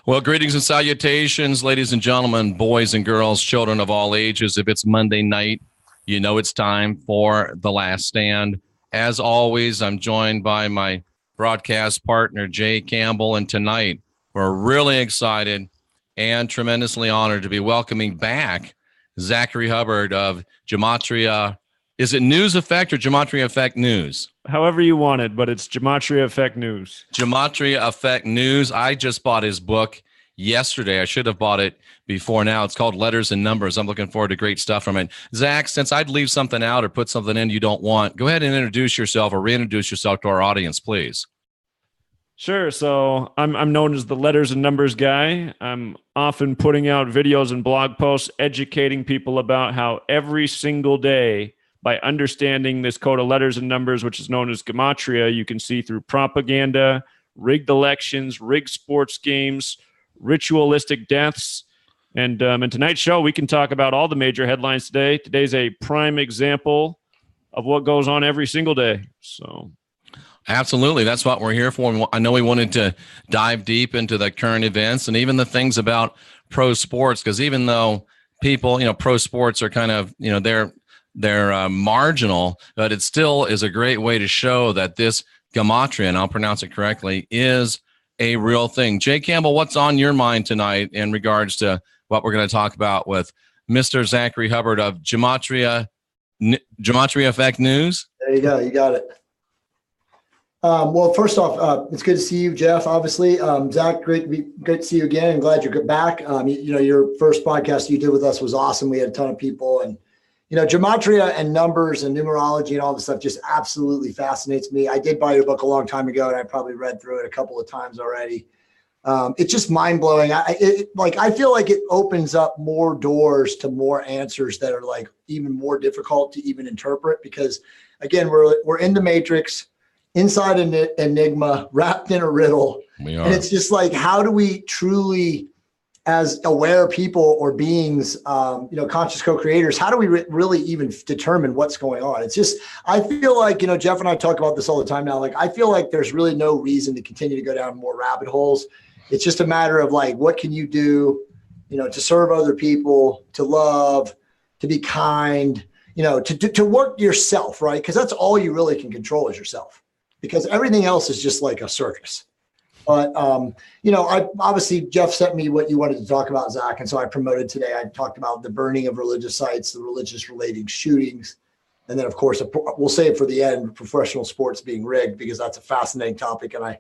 Well, greetings and salutations, ladies and gentlemen, boys and girls, children of all ages. If it's Monday night, you know it's time for The Last Stand. As always, I'm joined by my broadcast partner, Jay Campbell, and tonight we're really excited and tremendously honored to be welcoming back Zachary Hubbard of Gematria. Is it News Effect or Gematria Effect News? However you want it, but it's Gematria Effect News. Gematria Effect News. I just bought his book yesterday. I should have bought it before now. It's called Letters and Numbers. I'm looking forward to great stuff from it. Zach, since I'd leave something out or put something in you don't want, go ahead and introduce yourself or reintroduce yourself to our audience, please. Sure. So I'm known as the Letters and Numbers guy. I'm often putting out videos and blog posts educating people about how every single day, by understanding this code of letters and numbers, which is known as Gematria, you can see through propaganda, rigged elections, rigged sports games, ritualistic deaths. And in tonight's show, we can talk about all the major headlines today. Today's a prime example of what goes on every single day. So, absolutely. That's what we're here for. I know we wanted to dive deep into the current events and even the things about pro sports, because even though people, pro sports are kind of, they're marginal, but it still is a great way to show that this Gematria, and I'll pronounce it correctly, is a real thing. Jay Campbell, what's on your mind tonight in regards to what we're going to talk about with Mr. Zachary Hubbard of Gematria Effect News? There you go. You got it. Well, first off, it's good to see you, Jeff, obviously. Zach, great to see you again. I'm glad you're back. Your first podcast you did with us was awesome. We had a ton of people, and Gematria and numbers and numerology and all this stuff just absolutely fascinates me. I did buy your book a long time ago, and I probably read through it a couple of times already. It's just mind blowing. I feel like it opens up more doors to more answers that are like even more difficult to even interpret, because again, we're in the matrix, inside an enigma, wrapped in a riddle. We are. And it's just like, how do we truly, as aware people or beings, conscious co-creators, how do we really even determine what's going on? It's just, I feel like, Jeff and I talk about this all the time now. Like, I feel like there's really no reason to continue to go down more rabbit holes. It's just a matter of like, what can you do, to serve other people, to love, to be kind, to work yourself, right? Because that's all you really can control is yourself, because everything else is just like a circus. But, I obviously Jeff sent me what you wanted to talk about, Zach. And so I promoted today. I talked about the burning of religious sites, the religious relating shootings. And then, of course, we'll save for the end, professional sports being rigged, because that's a fascinating topic. And I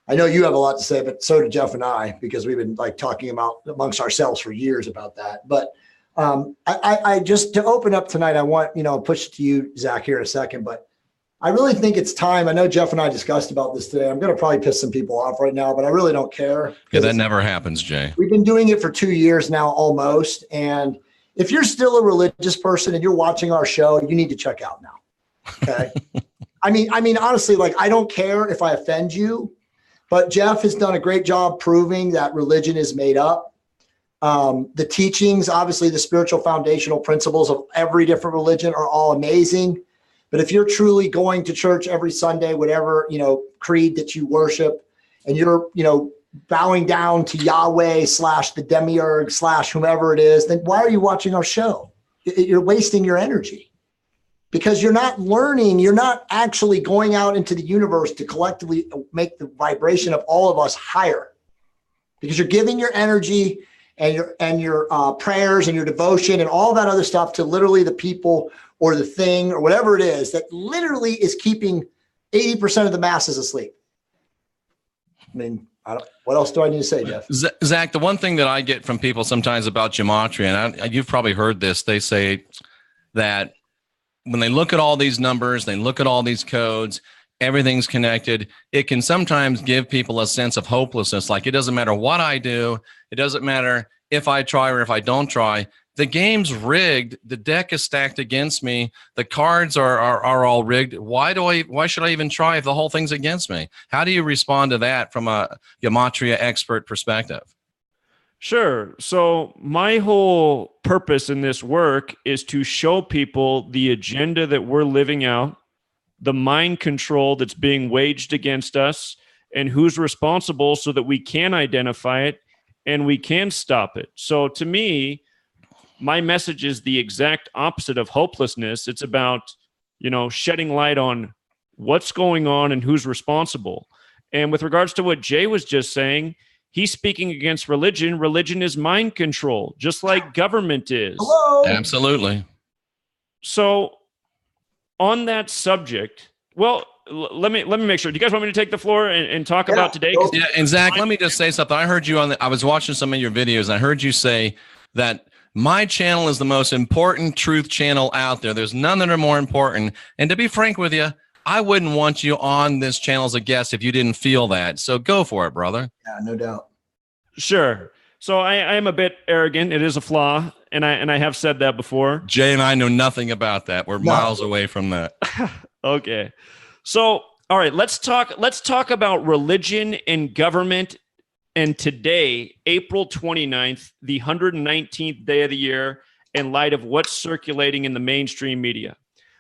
know you have a lot to say, but so do Jeff and I, because we've been like talking about amongst ourselves for years about that. But I just, to open up tonight, I want, push it to you, Zach, here in a second, but I really think it's time. I know Jeff and I discussed about this today. I'm going to probably piss some people off right now, but I really don't care. Yeah, that never happens, Jay. We've been doing it for 2 years now, almost. And if you're still a religious person and you're watching our show, you need to check out now. Okay. I mean, honestly, like, I don't care if I offend you, but Jeff has done a great job proving that religion is made up. The teachings, obviously the spiritual foundational principles of every different religion are all amazing. But if you're truly going to church every Sunday, whatever, creed that you worship, and you're, bowing down to Yahweh / the demiurge / whomever it is, then why are you watching our show? You're wasting your energy, because you're not learning. You're not actually going out into the universe to collectively make the vibration of all of us higher, because you're giving your energy and your prayers and your devotion and all that other stuff to literally the people or the thing or whatever it is that literally is keeping 80% of the masses asleep. I mean, what else do I need to say, Jeff? Zach, the one thing that I get from people sometimes about Gematria, and you've probably heard this, they say that when they look at all these numbers, they look at all these codes, everything's connected. It can sometimes give people a sense of hopelessness. Like, it doesn't matter what I do. It doesn't matter if I try or if I don't try. The game's rigged. The deck is stacked against me. The cards are all rigged. Why should I even try if the whole thing's against me? How do you respond to that from a Gematria expert perspective? Sure. So my whole purpose in this work is to show people the agenda that we're living out, the mind control that's being waged against us, and who's responsible, so that we can identify it and we can stop it. So to me, my message is the exact opposite of hopelessness. It's about, shedding light on what's going on and who's responsible. And with regards to what Jay was just saying, he's speaking against religion. Religion is mind control, just like government is. Hello. Absolutely. So on that subject, well, let me make sure. Do you guys want me to take the floor and talk about today? Yeah, and Zach, let me just say something. I heard you I was watching some of your videos, and I heard you say that my channel is the most important truth channel out there. There's none that are more important. And to be frank with you, I wouldn't want you on this channel as a guest if you didn't feel that. So go for it, brother. Yeah, no doubt. Sure. So I am a bit arrogant. It is a flaw, and I have said that before. Jay and I know nothing about that. We're miles away from that. Okay. So, all right, let's talk about religion and government. And today, April 29th, the 119th day of the year, in light of what's circulating in the mainstream media.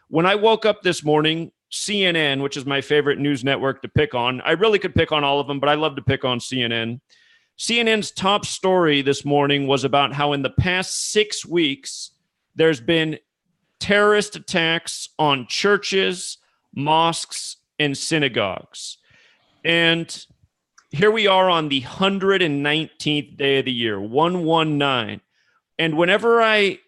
When I woke up this morning, CNN, which is my favorite news network to pick on, I really could pick on all of them, but I love to pick on CNN. CNN's top story this morning was about how in the past 6 weeks, there's been terrorist attacks on churches, mosques, and synagogues. And here we are on the 119th day of the year, 119. And whenever I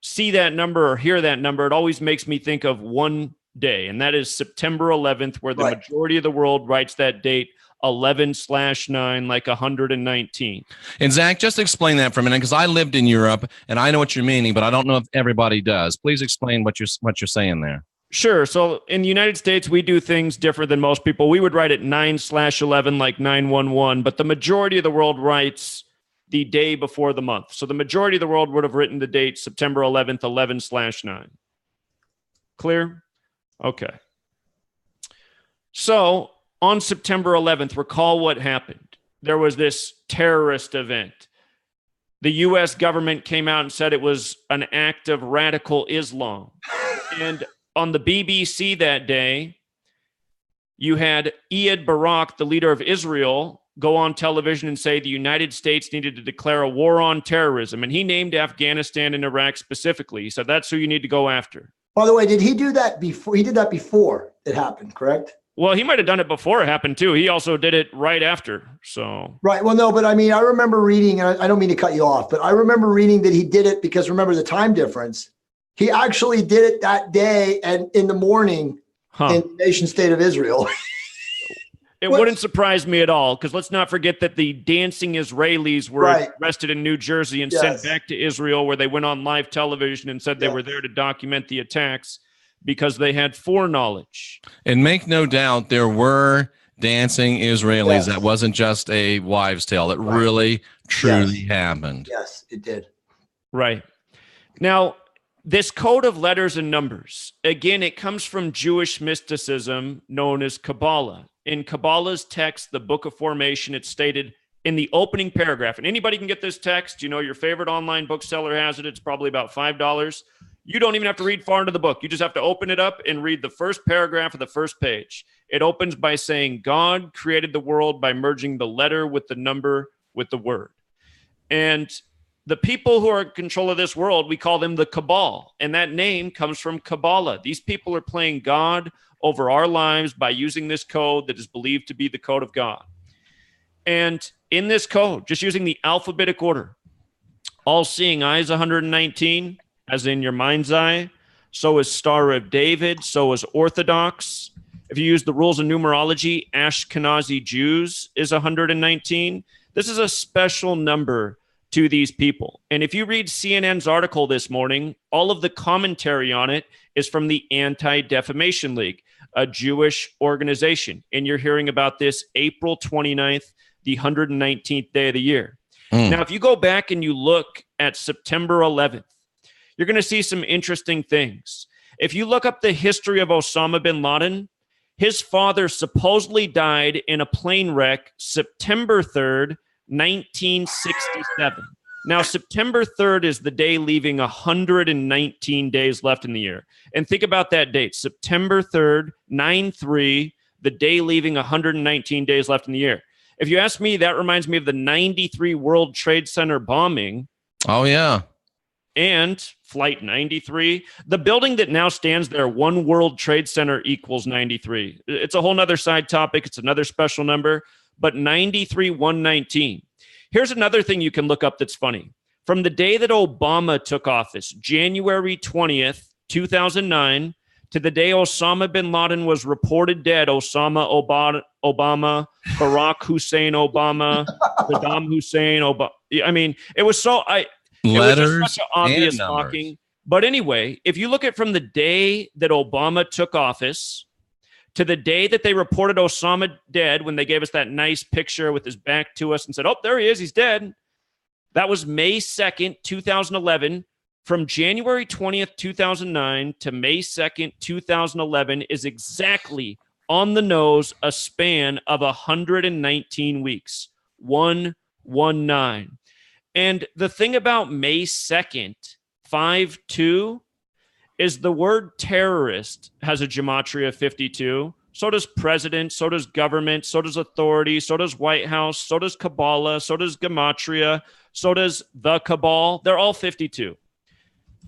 see that number or hear that number, it always makes me think of one day, and that is September 11th, where the majority of the world writes that date 11/9, like 119. And Zach, just explain that for a minute, because I lived in Europe and I know what you're meaning, but I don't know if everybody does. Please explain what you're saying there. Sure. So in the United States, we do things different than most people. We would write it 9/11, like 911, but the majority of the world writes the day before the month. So the majority of the world would have written the date September 11th, 11/9. Clear? Okay. So on September 11th, recall what happened. There was this terrorist event. The U.S. government came out and said it was an act of radical Islam. And on the BBC that day, you had Ehud Barak, the leader of Israel, go on television and say the United States needed to declare a war on terrorism. And he named Afghanistan and Iraq specifically. He said, that's who you need to go after. By the way, did he do that before? He did that before it happened, correct? Well, he might have done it before it happened too. He also did it right after. So right. Well, no, but I mean, I remember reading, and I don't mean to cut you off, but I remember reading that he did it because remember the time difference. He actually did it that day and in the morning in the nation state of Israel. It wouldn't surprise me at all, because let's not forget that the dancing Israelis were arrested in New Jersey and sent back to Israel, where they went on live television and said they were there to document the attacks because they had foreknowledge. And make no doubt, there were dancing Israelis. That wasn't just a wives' tale. It really, truly happened. Yes, it did. Right. Now, this code of letters and numbers, again, it comes from Jewish mysticism known as Kabbalah. In Kabbalah's text, the Book of Formation, it's stated in the opening paragraph, and anybody can get this text. Your favorite online bookseller has it. It's probably about $5. You don't even have to read far into the book. You just have to open it up and read the first paragraph of the first page. It opens by saying, God created the world by merging the letter with the number with the word. And the people who are in control of this world, we call them the Cabal. And that name comes from Kabbalah. These people are playing God over our lives by using this code that is believed to be the code of God. And in this code, just using the alphabetic order, all-seeing eye is 119, as in your mind's eye. So is Star of David. So is Orthodox. If you use the rules of numerology, Ashkenazi Jews is 119. This is a special number to these people. And if you read CNN's article this morning, all of the commentary on it is from the Anti-Defamation League, a Jewish organization. And you're hearing about this April 29th, the 119th day of the year. Now, if you go back and you look at September 11th, you're going to see some interesting things. If you look up the history of Osama bin Laden, his father supposedly died in a plane wreck September 3rd, 1967. Now, September 3rd is the day leaving 119 days left in the year. And think about that date, September 3rd, 9/3, the day leaving 119 days left in the year. If you ask me, that reminds me of the 93 World Trade Center bombing. Oh, yeah. And Flight 93. The building that now stands there, One World Trade Center equals 93. It's a whole nother side topic. It's another special number, but 93, 119. Here's another thing you can look up that's funny. From the day that Obama took office, January 20th, 2009, to the day Osama bin Laden was reported dead, Osama Obama, Barack Hussein Obama, Saddam Hussein Obama. I mean, it was so... Letters, it was just such an obvious and numbers. mocking. But anyway, if you look at from the day that Obama took office to the day that they reported Osama dead, when they gave us that nice picture with his back to us and said, oh, there he is, he's dead. That was May 2nd, 2011. From January 20th, 2009 to May 2nd, 2011 is exactly on the nose a span of 119 weeks. 119. And the thing about May 2nd, 5-2, is the word terrorist has a gematria of 52. So does president, so does government, so does authority, so does White House, so does Kabbalah, so does gematria, so does the cabal. They're all 52.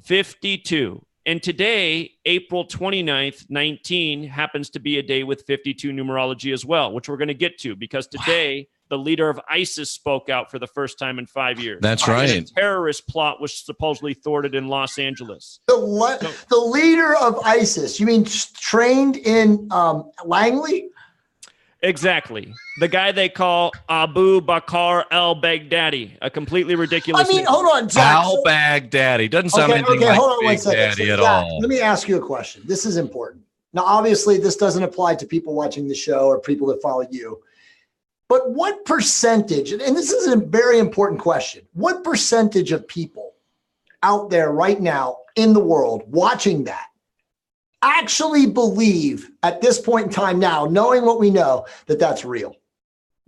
52. And today, April 29th, 19, happens to be a day with 52 numerology as well, which we're going to get to because today... the leader of ISIS spoke out for the first time in 5 years. That's right. A terrorist plot was supposedly thwarted in Los Angeles. The leader of ISIS, you mean trained in Langley? Exactly. The guy they call Abu Bakr al-Baghdadi, a completely ridiculous name. Hold on, Zach. Al-Baghdadi. Doesn't sound anything like hold on Big 1 second. Daddy at Zach, all. let me ask you a question. This is important. Now, obviously, this doesn't apply to people watching the show or people that follow you. But what percentage, and this is a very important question, what percentage of people out there right now in the world watching that actually believe at this point in time now, knowing what we know, that that's real?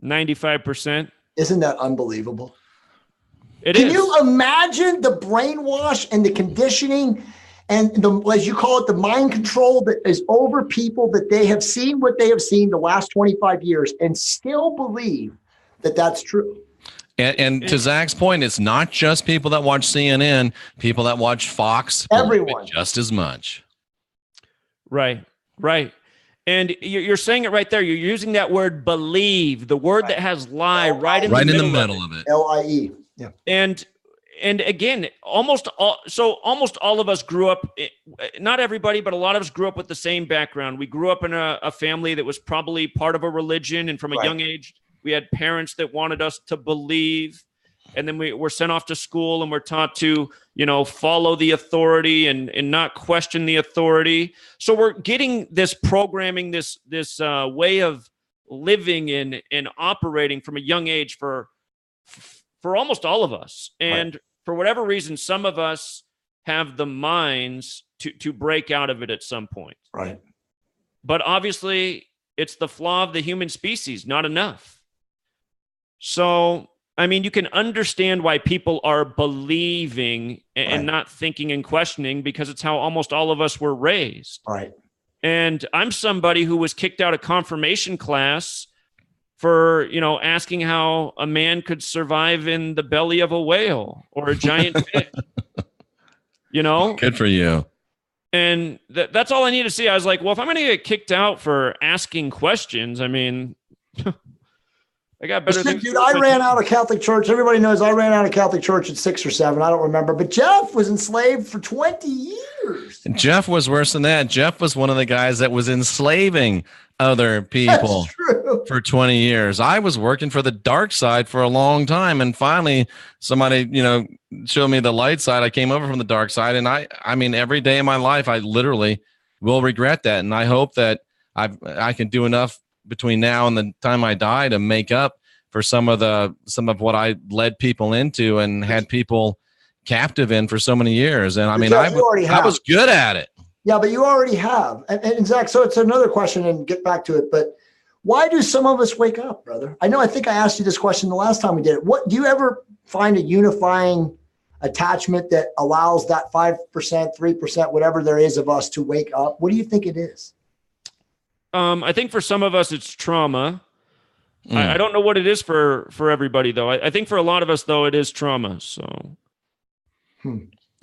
95%. Isn't that unbelievable? Can Can you imagine the brainwash and the conditioning and the, as you call it, the mind control that is over people, that they have seen what they have seen the last 25 years and still believe that that's true? And to Zach's point, it's not just people that watch CNN, people that watch Fox, everyone just as much. Right. And you're saying it right there. You're using that word believe, the word that has lie right in the middle of it. LIE. Yeah. And again, almost all of us grew up, not everybody, but a lot of us grew up with the same background. We grew up in a family that was probably part of a religion. And from a young age, we had parents that wanted us to believe. And then we were sent off to school and we're taught to, follow the authority and not question the authority. So we're getting this programming, this way of living and operating from a young age for almost all of us. And for whatever reason, some of us have the minds to break out of it at some point. Right. But obviously, it's the flaw of the human species, not enough. So, I mean, you can understand why people are believing and not thinking and questioning, because it's how almost all of us were raised. Right. And I'm somebody who was kicked out of confirmation class for, asking how a man could survive in the belly of a whale or a giant fish. Good for you. And that's all I need to see. I was like, well, if I'm going to get kicked out for asking questions, I mean, I got better things. Dude, I ran out of Catholic Church. Everybody knows I ran out of Catholic Church at 6 or 7. I don't remember. But Jeff was enslaved for 20 years. And Jeff was worse than that. Jeff was one of the guys that was enslaving other people for 20 years. I was working for the dark side for a long time. And finally, somebody, showed me the light side. I came over from the dark side. And I mean, every day of my life, I literally will regret that. And I hope that I can do enough between now and the time I die to make up for some of what I led people into and had people captive in for so many years. And I mean, I was good at it. Yeah, but you already have. And Zach, so it's another question and get back to it. But why do some of us wake up, brother? I think I asked you this question the last time we did it. What do you ever find a unifying attachment that allows that 5%, 3%, whatever there is of us to wake up? What do you think it is? I think for some of us, it's trauma. I don't know what it is for everybody, though. I think for a lot of us, though, it is trauma. So.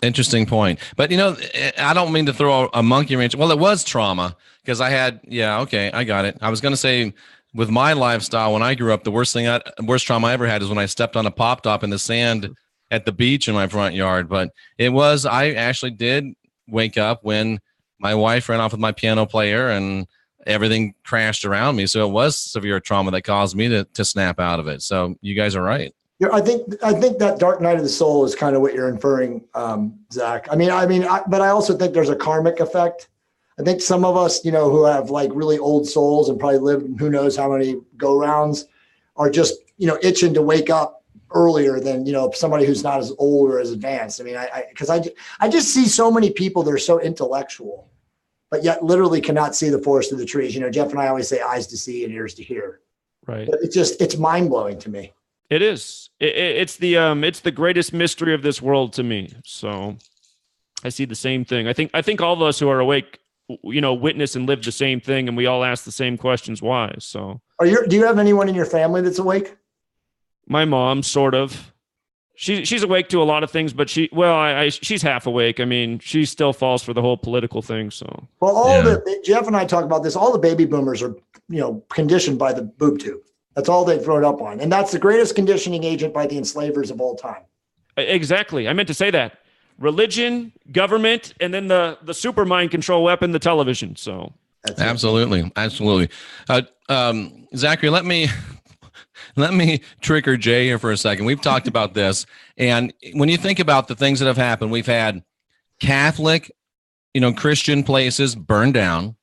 Interesting point. But, I don't mean to throw a monkey wrench. Well, it was trauma because I got it. I was going to say with my lifestyle, when I grew up, the worst trauma I ever had is when I stepped on a pop top in the sand at the beach in my front yard. But I actually did wake up when my wife ran off with my piano player and everything crashed around me. So it was severe trauma that caused me to snap out of it. So you guys are right. Yeah, I think that dark night of the soul is kind of what you're inferring, Zach. But I also think there's a karmic effect. I think some of us, who have like really old souls and probably lived who knows how many go rounds, are just, itching to wake up earlier than, somebody who's not as old or as advanced. Because I just see so many people that are so intellectual, but yet literally cannot see the forest of the trees. Jeff and I always say eyes to see and ears to hear. Right. But it's mind blowing to me. It is. It's the greatest mystery of this world to me. So I see the same thing. I think all of us who are awake, witness and live the same thing, and we all ask the same questions. Why? So do you have anyone in your family that's awake? My mom, sort of. She's awake to a lot of things, but she's half awake. She still falls for the whole political thing. So Jeff and I talk about this. All the baby boomers are conditioned by the boob tube. That's all they've grown up on. And that's the greatest conditioning agent by the enslavers of all time. Exactly. I meant to say that. Religion, government, and then the super mind control weapon, the television. So absolutely. Zachary, let me trigger Jay here for a second. We've talked about this. And when you think about the things that have happened, we've had Catholic, Christian places burned down.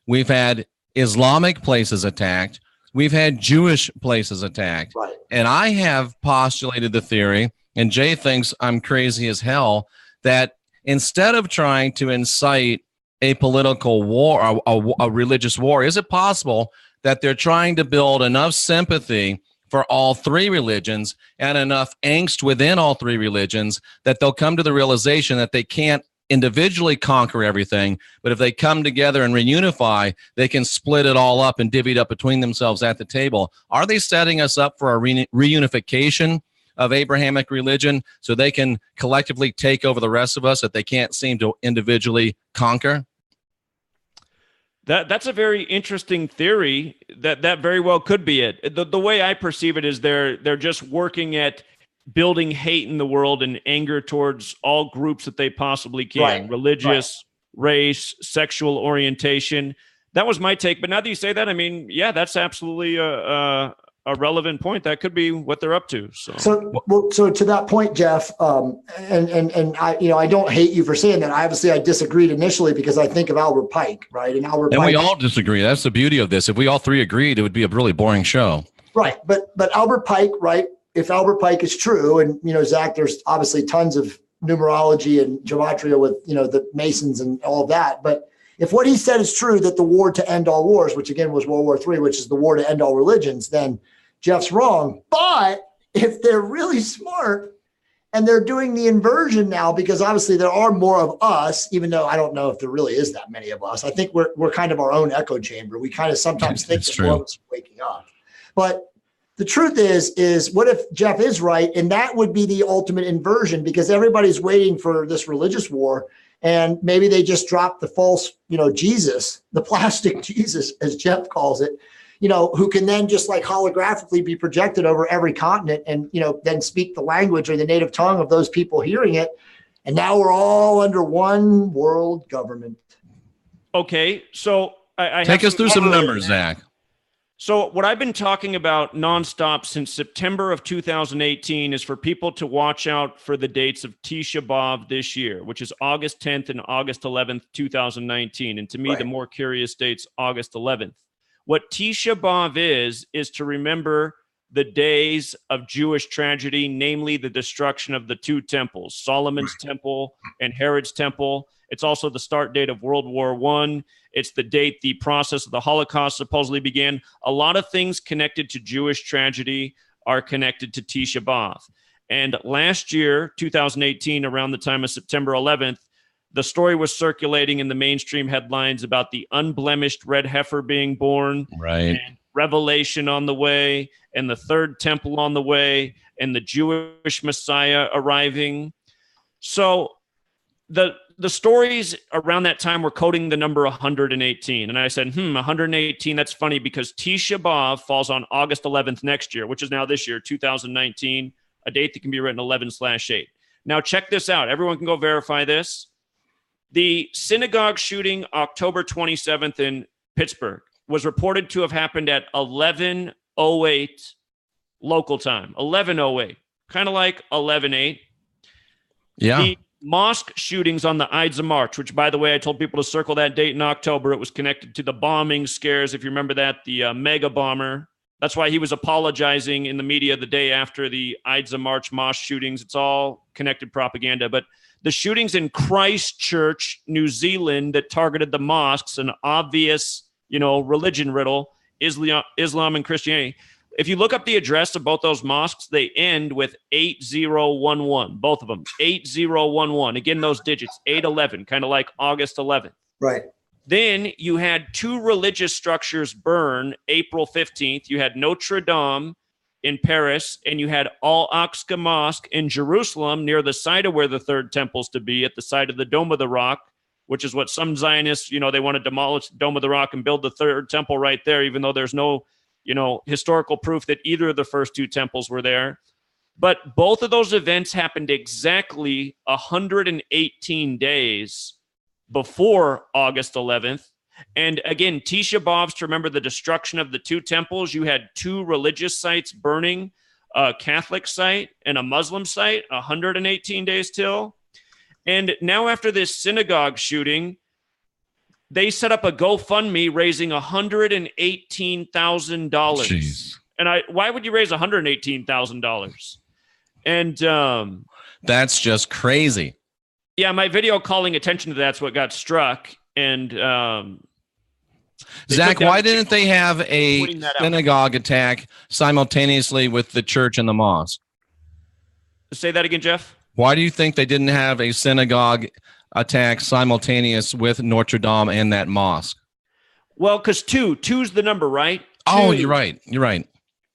We've had Islamic places attacked. We've had Jewish places attacked. Right. And I have postulated the theory, and Jay thinks I'm crazy as hell, that instead of trying to incite a political war, a religious war, is it possible that they're trying to build enough sympathy for all three religions and enough angst within all three religions that they'll come to the realization that they can't individually conquer everything, but if they come together and reunify, they can split it all up and divvy it up between themselves at the table? Are they setting us up for a reunification of Abrahamic religion so they can collectively take over the rest of us that they can't seem to individually conquer? That's a very interesting theory. That very well could be it. The way I perceive it is they're just working at building hate in the world and anger towards all groups that they possibly can. Right. Religious, race, sexual orientation. That was my take. But now that you say that, that's absolutely a relevant point. That could be what they're up to. So to that point, Jeff, and I don't hate you for saying that. I disagreed initially because I think of Albert Pike, right? And Pike, we all disagree. That's the beauty of this. If we all three agreed, it would be a really boring show. Right. But Albert Pike, right? If Albert Pike is true, and Zach, there's obviously tons of numerology and gematria with the Masons and all of that. But if what he said is true, that the war to end all wars, which again was World War III, which is the war to end all religions, then Jeff's wrong. But if they're really smart and they're doing the inversion now, because obviously there are more of us, even though I don't know if there really is that many of us. I think we're kind of our own echo chamber. We kind of sometimes think that more of us are waking up, but the truth is what if Jeff is right? And that would be the ultimate inversion, because everybody's waiting for this religious war. And maybe they just dropped the false, Jesus, the plastic Jesus, as Jeff calls it, who can then just like holographically be projected over every continent and, then speak the language or the native tongue of those people hearing it. And now we're all under one world government. Okay. So I take us through some numbers, Zach. So what I've been talking about nonstop since September of 2018 is for people to watch out for the dates of Tisha B'Av this year, which is August 10th and August 11th, 2019. And to me, the more curious date's August 11th. What Tisha B'Av is to remember the days of Jewish tragedy, namely the destruction of the two temples, Solomon's temple and Herod's temple. It's also the start date of World War I. It's the date the process of the Holocaust supposedly began. A lot of things connected to Jewish tragedy are connected to Tisha B'Av. And last year, 2018, around the time of September 11th, the story was circulating in the mainstream headlines about the unblemished red heifer being born. Right. And Revelation on the way, and the third temple on the way, and the Jewish Messiah arriving. So the stories around that time were quoting the number 118. And I said, 118, that's funny because Tisha B'Av falls on August 11th next year, which is now this year, 2019, a date that can be written 11/8. Now, check this out. Everyone can go verify this. The synagogue shooting October 27th in Pittsburgh was reported to have happened at 11:08 local time, 11:08, kind of like 11:08. Yeah. The mosque shootings on the Ides of March, which, by the way, I told people to circle that date in October. It was connected to the bombing scares, if you remember that, the mega bomber. That's why he was apologizing in the media the day after the Ides of March mosque shootings. It's all connected propaganda. But the shootings in Christchurch, New Zealand, that targeted the mosques, an obvious, religion riddle, Islam and Christianity. If you look up the address of both those mosques, they end with 8011, both of them, 8011. Again, those digits, 811, kind of like August 11th. Right. Then you had two religious structures burn April 15th. You had Notre Dame in Paris, and you had Al-Aqsa Mosque in Jerusalem near the site of where the third temple's to be, at the site of the Dome of the Rock, which is what some Zionists, they want to demolish the Dome of the Rock and build the third temple right there, even though there's no historical proof that either of the first two temples were there. But both of those events happened exactly 118 days before August 11th. And again, Tisha B'Av, to remember the destruction of the two temples, you had two religious sites burning, a Catholic site and a Muslim site, 118 days till. And now after this synagogue shooting, they set up a GoFundMe raising $118,000. Jeez. And why would you raise $118,000? And that's just crazy. Yeah, my video calling attention to that's what got struck. And Zach, why didn't they have a synagogue attack simultaneously with the church and the mosque? Say that again, Jeff. Why do you think they didn't have a synagogue attack simultaneous with Notre Dame and that mosque? Well, because two's the number, right? Oh, you're right. You're right.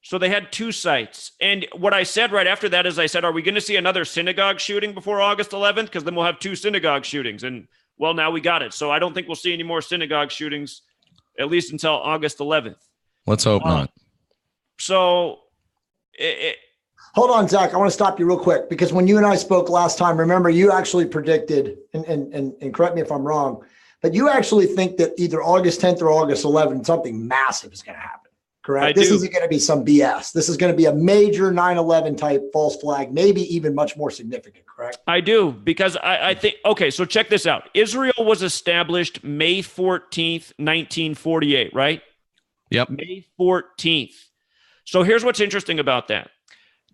So they had two sites. And what I said right after that is I said, are we going to see another synagogue shooting before August 11th? Because then we'll have two synagogue shootings. And, well, now we got it. So I don't think we'll see any more synagogue shootings, at least until August 11th. Let's hope not. So hold on, Zach. I want to stop you real quick because when you and I spoke last time, remember you actually predicted, and correct me if I'm wrong, but you actually think that either August 10th or August 11th, something massive is going to happen. Correct. This isn't going to be some BS. This is going to be a major 9/11 type false flag, maybe even much more significant. Correct. I do, because I think, okay, so check this out. Israel was established May 14th, 1948, right? Yep. May 14th. So here's what's interesting about that.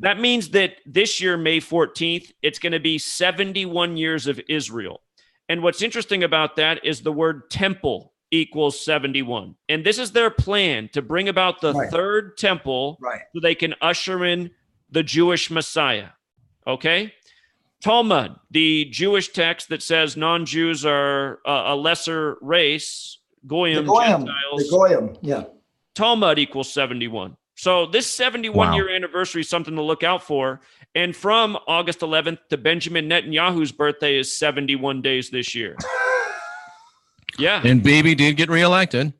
That means that this year, May 14th, it's going to be 71 years of Israel. And what's interesting about that is the word temple equals 71. And this is their plan to bring about the third temple so they can usher in the Jewish Messiah. Okay? Talmud, the Jewish text that says non-Jews are a lesser race, Goyim, Gentiles. The Goyim, yeah. Talmud equals 71. So this 71-year anniversary is something to look out for. And from August 11th to Benjamin Netanyahu's birthday is 71 days this year. Yeah. And Bibi did get reelected.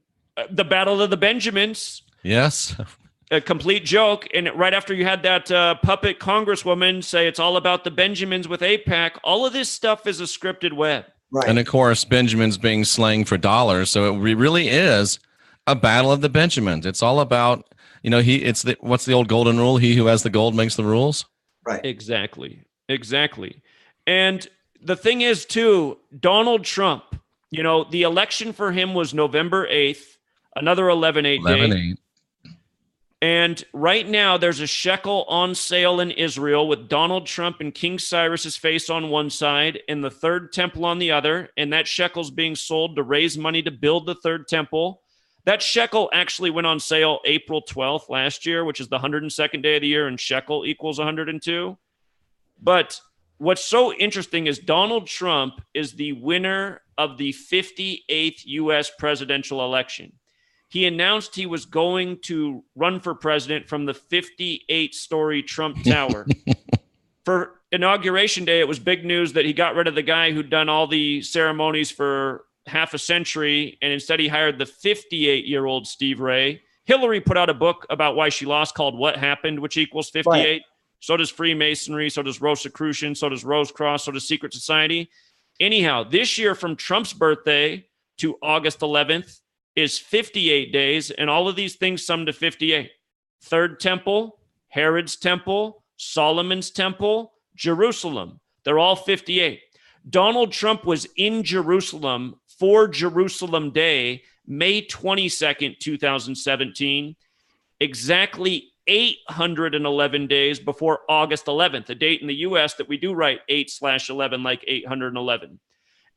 The Battle of the Benjamins. Yes. A complete joke. And right after you had that puppet congresswoman say it's all about the Benjamins with AIPAC, all of this stuff is a scripted web. Right. And of course, Benjamin's being slang for dollars. So it really is a battle of the Benjamins. It's all about, what's the old golden rule? He who has the gold makes the rules. Right. Exactly. And the thing is, too, Donald Trump, the election for him was November 8th, another 11/8 day. 11/8. And right now there's a shekel on sale in Israel with Donald Trump and King Cyrus's face on one side and the third temple on the other. And that shekel's being sold to raise money to build the third temple. That shekel actually went on sale April 12th last year, which is the 102nd day of the year, and shekel equals 102. But what's so interesting is Donald Trump is the winner of the 58th U.S. presidential election. he announced he was going to run for president from the 58-story Trump Tower. For Inauguration Day, it was big news that he got rid of the guy who'd done all the ceremonies for half a century, and instead he hired the 58-year-old Steve Ray. Hillary put out a book about why she lost called What Happened, which equals 58. Right. So does Freemasonry, so does Rosicrucian, so does Rose Cross, so does Secret Society. Anyhow, this year from Trump's birthday to August 11th is 58 days, and all of these things sum to 58. Third Temple, Herod's Temple, Solomon's Temple, Jerusalem. They're all 58. Donald Trump was in Jerusalem for Jerusalem Day, May 22nd, 2017, exactly 811 days before August 11th, a date in the U.S. that we do write 8/11 like 811.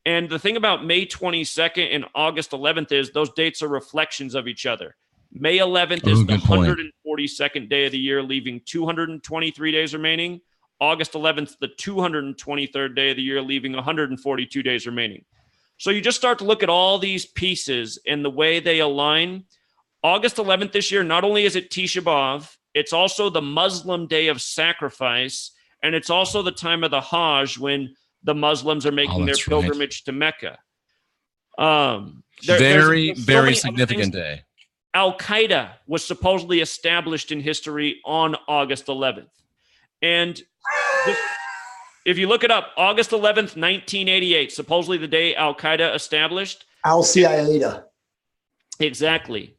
And the thing about May 22nd and August 11th is those dates are reflections of each other. May 11th is the 142nd day of the year, leaving 223 days remaining. August 11th, the 223rd day of the year, leaving 142 days remaining. So you just start to look at all these pieces and the way they align. August 11th this year, not only is it Tisha B'Av, it's also the Muslim day of sacrifice, and it's also the time of the Hajj when the Muslims are making their pilgrimage to Mecca. Very significant day. Al-Qaeda was supposedly established in history on August 11th. And if you look it up, August 11th, 1988, supposedly the day Al-Qaeda established. Al-Qaeda. Exactly.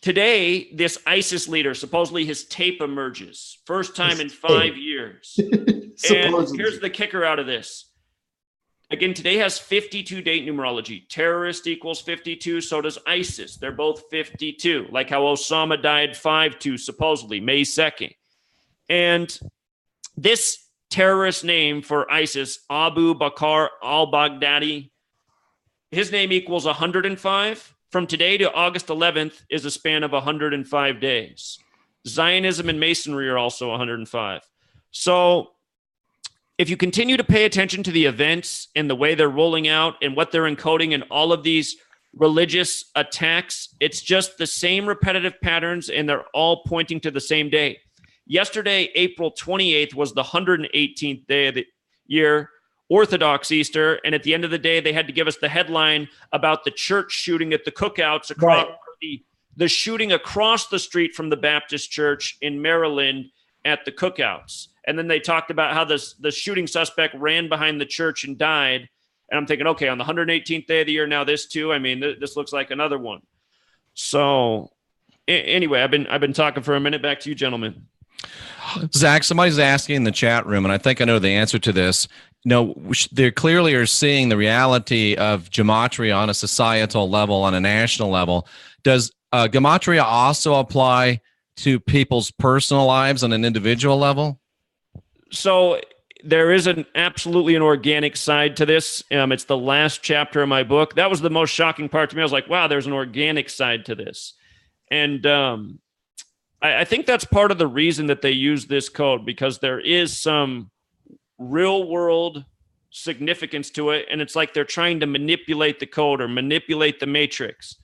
Today, this ISIS leader, supposedly his tape emerges. First time in 5 years. And here's the kicker out of this. Again, today has 52 date numerology. Terrorist equals 52, so does ISIS. They're both 52, like how Osama died 5/2, supposedly, May 2nd. And this terrorist name for ISIS, Abu Bakr al-Baghdadi, his name equals 105. From today to August 11th is a span of 105 days. Zionism and Masonry are also 105. So if you continue to pay attention to the events and the way they're rolling out and what they're encoding in all of these religious attacks, it's just the same repetitive patterns, and they're all pointing to the same day. Yesterday, April 28th, was the 118th day of the year, Orthodox Easter, and at the end of the day, they had to give us the headline about the church shooting at the cookouts across the shooting across the street from the Baptist church in Maryland at the cookouts. And then they talked about how the shooting suspect ran behind the church and died. And I'm thinking, okay, on the 118th day of the year, now this too. I mean, this looks like another one. So anyway, I've been talking for a minute. Back to you, gentlemen. Zach, somebody's asking in the chat room, and I think I know the answer to this. They clearly are seeing the reality of Gematria on a societal level, on a national level. Does Gematria also apply to people's personal lives on an individual level? So there is absolutely an organic side to this. It's the last chapter of my book. That was the most shocking part to me. I was like, wow, there's an organic side to this. And I think that's part of the reason that they use this code, because there is some real world significance to it. And it's like they're trying to manipulate the code or manipulate the matrix.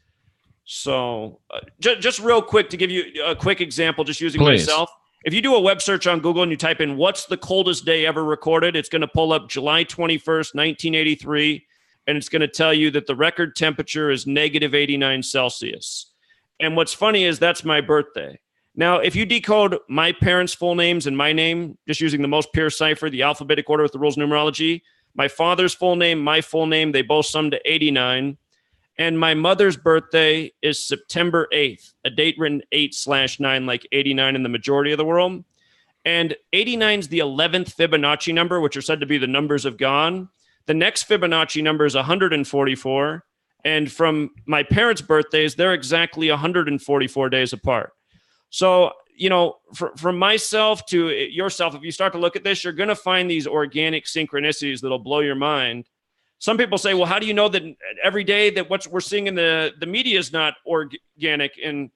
So just real quick, to give you a quick example, just using myself. If you do a web search on Google and you type in what's the coldest day ever recorded, it's going to pull up July 21st, 1983. And it's going to tell you that the record temperature is negative 89 Celsius. And what's funny is that's my birthday. Now, if you decode my parents' full names and my name, just using the most pure cipher, the alphabetic order with the rules of numerology, my father's full name, my full name, they both sum to 89. And my mother's birthday is September 8th, a date written 8/9, like 89 in the majority of the world. And 89 is the 11th Fibonacci number, which are said to be the numbers of God. The next Fibonacci number is 144. And from my parents' birthdays, they're exactly 144 days apart. So, from myself to yourself, if you start to look at this, you're going to find these organic synchronicities that'll blow your mind. Some people say, well, how do you know that every day that what we're seeing in the media is not organic? And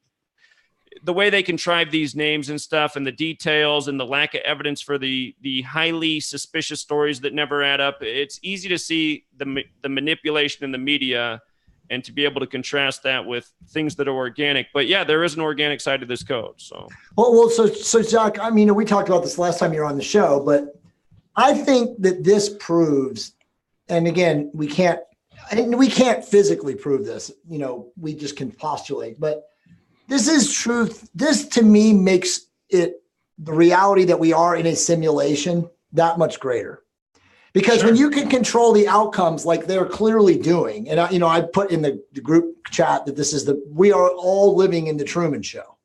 the way they contrive these names and stuff, and the details and the lack of evidence for the highly suspicious stories that never add up, it's easy to see the manipulation in the media and to be able to contrast that with things that are organic. But yeah, there is an organic side to this code. So, so Zach, I mean, we talked about this last time you were on the show, but I think that this proves, and again, we can't physically prove this, we just can postulate, but this is truth. This to me makes it the reality that we are in a simulation that much greater. Because when you can control the outcomes like they're clearly doing, and I put in the group chat that we are all living in the Truman Show.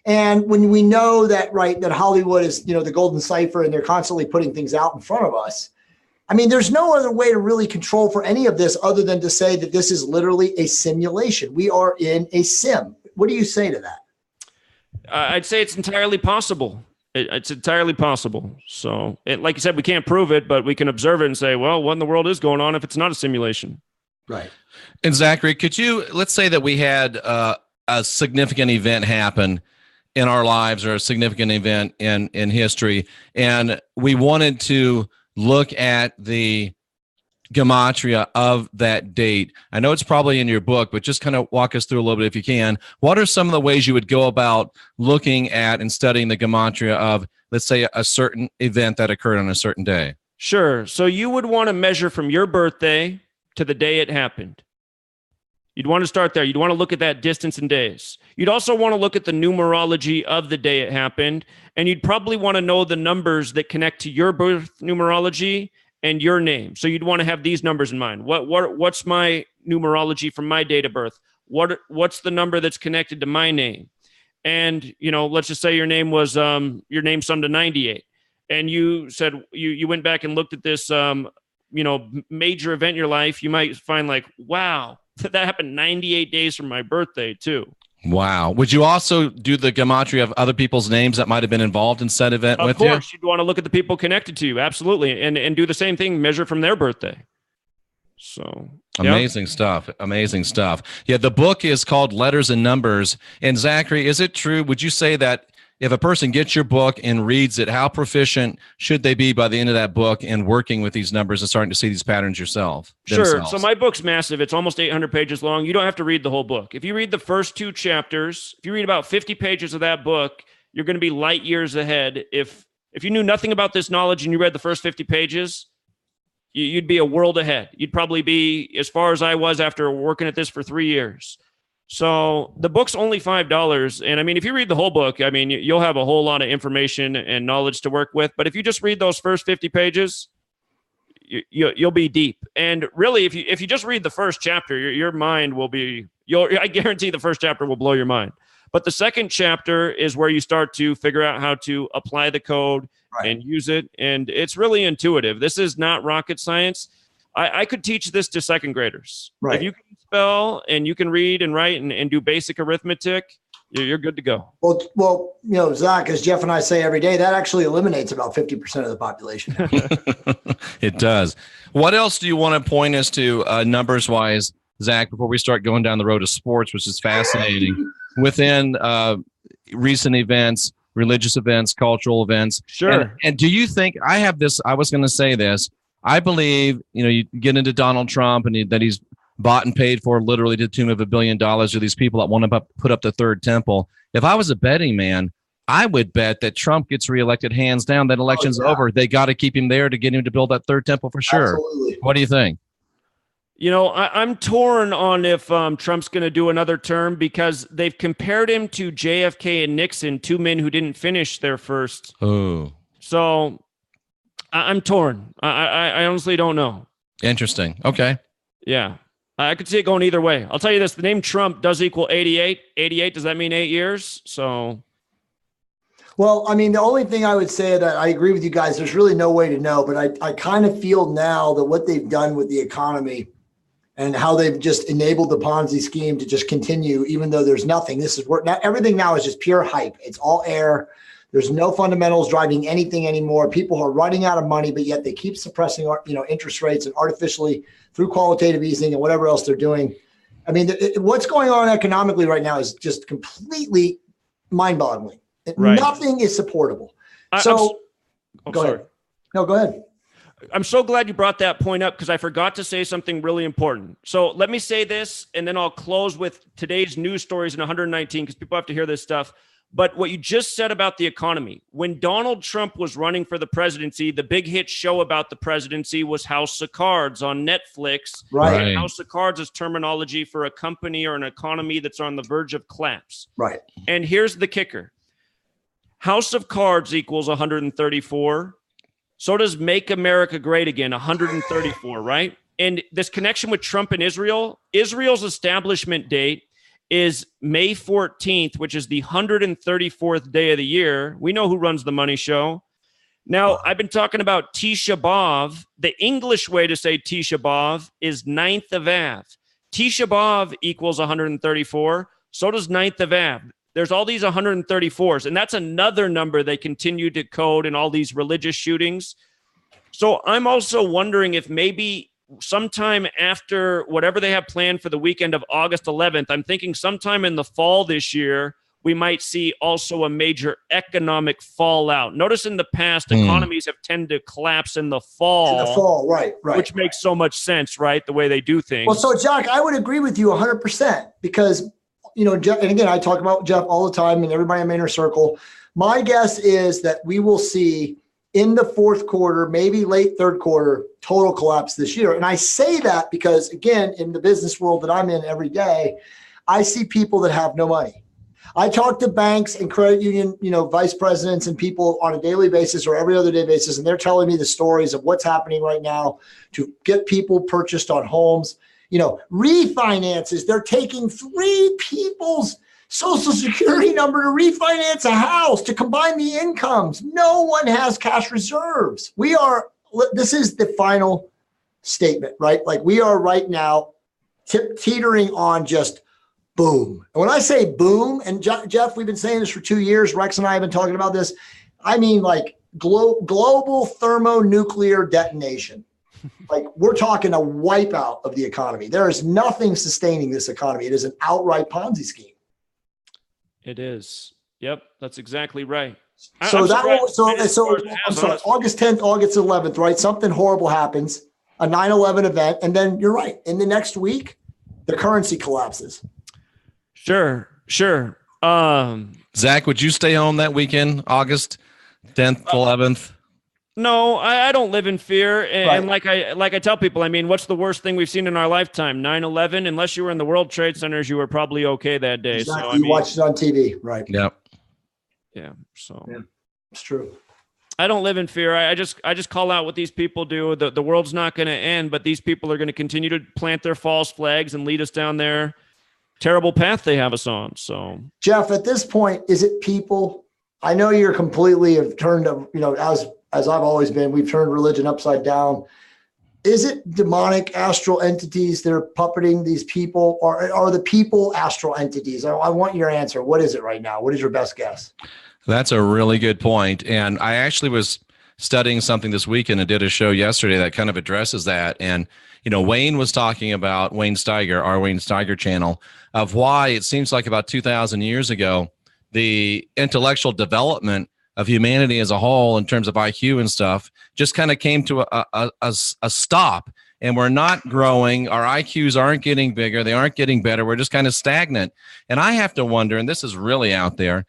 And when we know that, right, that Hollywood is, the golden cipher and they're constantly putting things out in front of us. I mean, there's no other way to really control for any of this other than to say that this is literally a simulation. We are in a sim. What do you say to that? I'd say it's entirely possible. It's entirely possible. So, like you said, we can't prove it, but we can observe it and say, well, what in the world is going on if it's not a simulation? Right. And Zachary, let's say that we had a significant event happen in our lives or a significant event in history, and we wanted to look at the Gematria of that date. I know it's probably in your book, but just kind of walk us through a little bit if you can. What are some of the ways you would go about looking at and studying the Gematria of, let's say, a certain event that occurred on a certain day? Sure. So you would want to measure from your birthday to the day it happened. You'd want to start there. You'd want to look at that distance in days. You'd also want to look at the numerology of the day it happened, and you'd probably want to know the numbers that connect to your birth numerology and your name. So you'd want to have these numbers in mind. What's my numerology from my date of birth? What's the number that's connected to my name? And, let's just say your name was, your name summed to 98. And you said, you went back and looked at this, major event in your life. You might find like, wow, that happened 98 days from my birthday too. Wow. Would you also do the Gematria of other people's names that might have been involved in said event with you? Of course, you'd want to look at the people connected to you. Absolutely. And do the same thing, measure from their birthday. So amazing stuff. Amazing stuff. Yeah. The book is called Letters and Numbers. And Zachary, is it true? Would you say that if a person gets your book and reads it, how proficient should they be by the end of that book in working with these numbers and starting to see these patterns yourself? Sure. Themselves? So my book's massive. It's almost 800 pages long. You don't have to read the whole book. If you read the first 2 chapters, if you read about 50 pages of that book, you're going to be light years ahead. If you knew nothing about this knowledge and you read the first 50 pages, you'd be a world ahead. You'd probably be as far as I was after working at this for 3 years. So the book's only $5. And I mean, if you read the whole book, I mean, you'll have a whole lot of information and knowledge to work with. But if you just read those first 50 pages, you'll be deep. And really, if you just read the first chapter, your mind will be, I guarantee the first chapter will blow your mind. But the second chapter is where you start to figure out how to apply the code and use it. And it's really intuitive. This is not rocket science. I could teach this to second graders. Right. If you can spell and you can read and write and do basic arithmetic, you're good to go. Well, Zach, as Jeff and I say every day, that actually eliminates about 50% of the population. It does. What else do you want to point us to numbers wise, Zach, before we start going down the road of sports, which is fascinating within recent events, religious events, cultural events? Sure. And do you think I was going to say this. I believe, you get into Donald Trump and that he's bought and paid for literally to the tune of $1 billion or these people that want to put up the third temple. If I was a betting man, I would bet that Trump gets reelected hands down. That election's over. They got to keep him there to get him to build that third temple for sure. Absolutely. What do you think? I'm torn on if Trump's going to do another term because they've compared him to JFK and Nixon, 2 men who didn't finish their first. Oh. So I'm torn. I honestly don't know. Interesting. Okay. Yeah. I could see it going either way. I'll tell you this. The name Trump does equal 88. 88, does that mean 8 years? So. Well, I mean, the only thing I would say that I agree with you guys, there's really no way to know, but I kind of feel now that what they've done with the economy and how they've just enabled the Ponzi scheme to just continue, even though there's nothing. This is work. Now, everything now is just pure hype. It's all air. There's no fundamentals driving anything anymore. People are running out of money, but yet they keep suppressing, interest rates and artificially through qualitative easing and whatever else they're doing. I mean, what's going on economically right now is just completely mind-boggling. Right. Nothing is supportable. Go ahead. No, go ahead. I'm so glad you brought that point up because I forgot to say something really important. So let me say this, and then I'll close with today's news stories in 119 because people have to hear this stuff. But what you just said about the economy, when Donald Trump was running for the presidency, the big hit show about the presidency was House of Cards on Netflix. Right. And House of Cards is terminology for a company or an economy that's on the verge of collapse. Right. And here's the kicker. House of Cards equals 134. So does Make America Great Again, 134, right? And this connection with Trump and Israel, Israel's establishment date is May 14th, which is the 134th day of the year. We know who runs the money show. Now, I've been talking about Tisha B'Av. The English way to say Tisha B'Av is 9th of Av. Tisha B'Av equals 134. So does 9th of Av. There's all these 134s, and that's another number they continue to code in all these religious shootings. So I'm also wondering if maybe sometime after whatever they have planned for the weekend of August 11th, I'm thinking sometime in the fall this year, we might see also a major economic fallout. Notice in the past, economies have tended to collapse in the fall. In the fall, right. Which makes so much sense, right? The way they do things. Well, so Jack, I would agree with you 100% because, Jeff, and again, I talk about Jeff all the time and everybody in my inner circle. My guess is that we will see in the fourth quarter, maybe late third quarter, total collapse this year. And I say that because, again, in the business world that I'm in every day, I see people that have no money. I talk to banks and credit union, vice presidents and people on a daily basis or every other day basis, and they're telling me the stories of what's happening right now to get people purchased on homes. Refinances, they're taking 3 people's Social Security number to refinance a house, to combine the incomes. No one has cash reserves. This is the final statement, right? Like we are right now teetering on just boom. And when I say boom, and Jeff, we've been saying this for 2 years, Rex and I have been talking about this. I mean like global thermonuclear detonation. Like we're talking a wipeout of the economy. There is nothing sustaining this economy. It is an outright Ponzi scheme. It is. Yep, that's exactly right. So I'm sorry, August 10th, August 11th, right? Something horrible happens, a 9/11 event, and then you're right. In the next week, the currency collapses. Sure. Zach, would you stay home that weekend, August 10th, 11th? No, I don't live in fear. And like I tell people, I mean, what's the worst thing we've seen in our lifetime? 9/11. Unless you were in the World Trade Centers, you were probably okay that day. Exactly. So you watched it on TV, right? Yep. Yeah. So it's true. I don't live in fear. I just call out what these people do. The world's not going to end, but these people are going to continue to plant their false flags and lead us down their terrible path they have us on. So Jeff, at this point, is it people? I know you're completely have turned, as I've always been, we've turned religion upside down. Is it demonic astral entities that are puppeting these people, or are the people astral entities? I want your answer. What is it right now? What is your best guess? That's a really good point. And I actually was studying something this weekend and did a show yesterday that kind of addresses that. And, Wayne was talking about Wayne Steiger, our Wayne Steiger channel, of why it seems like about 2,000 years ago, the intellectual development of humanity as a whole in terms of IQ and stuff just kind of came to a stop, and we're not growing. Our IQs aren't getting bigger. They aren't getting better. We're just kind of stagnant. And I have to wonder, and this is really out there,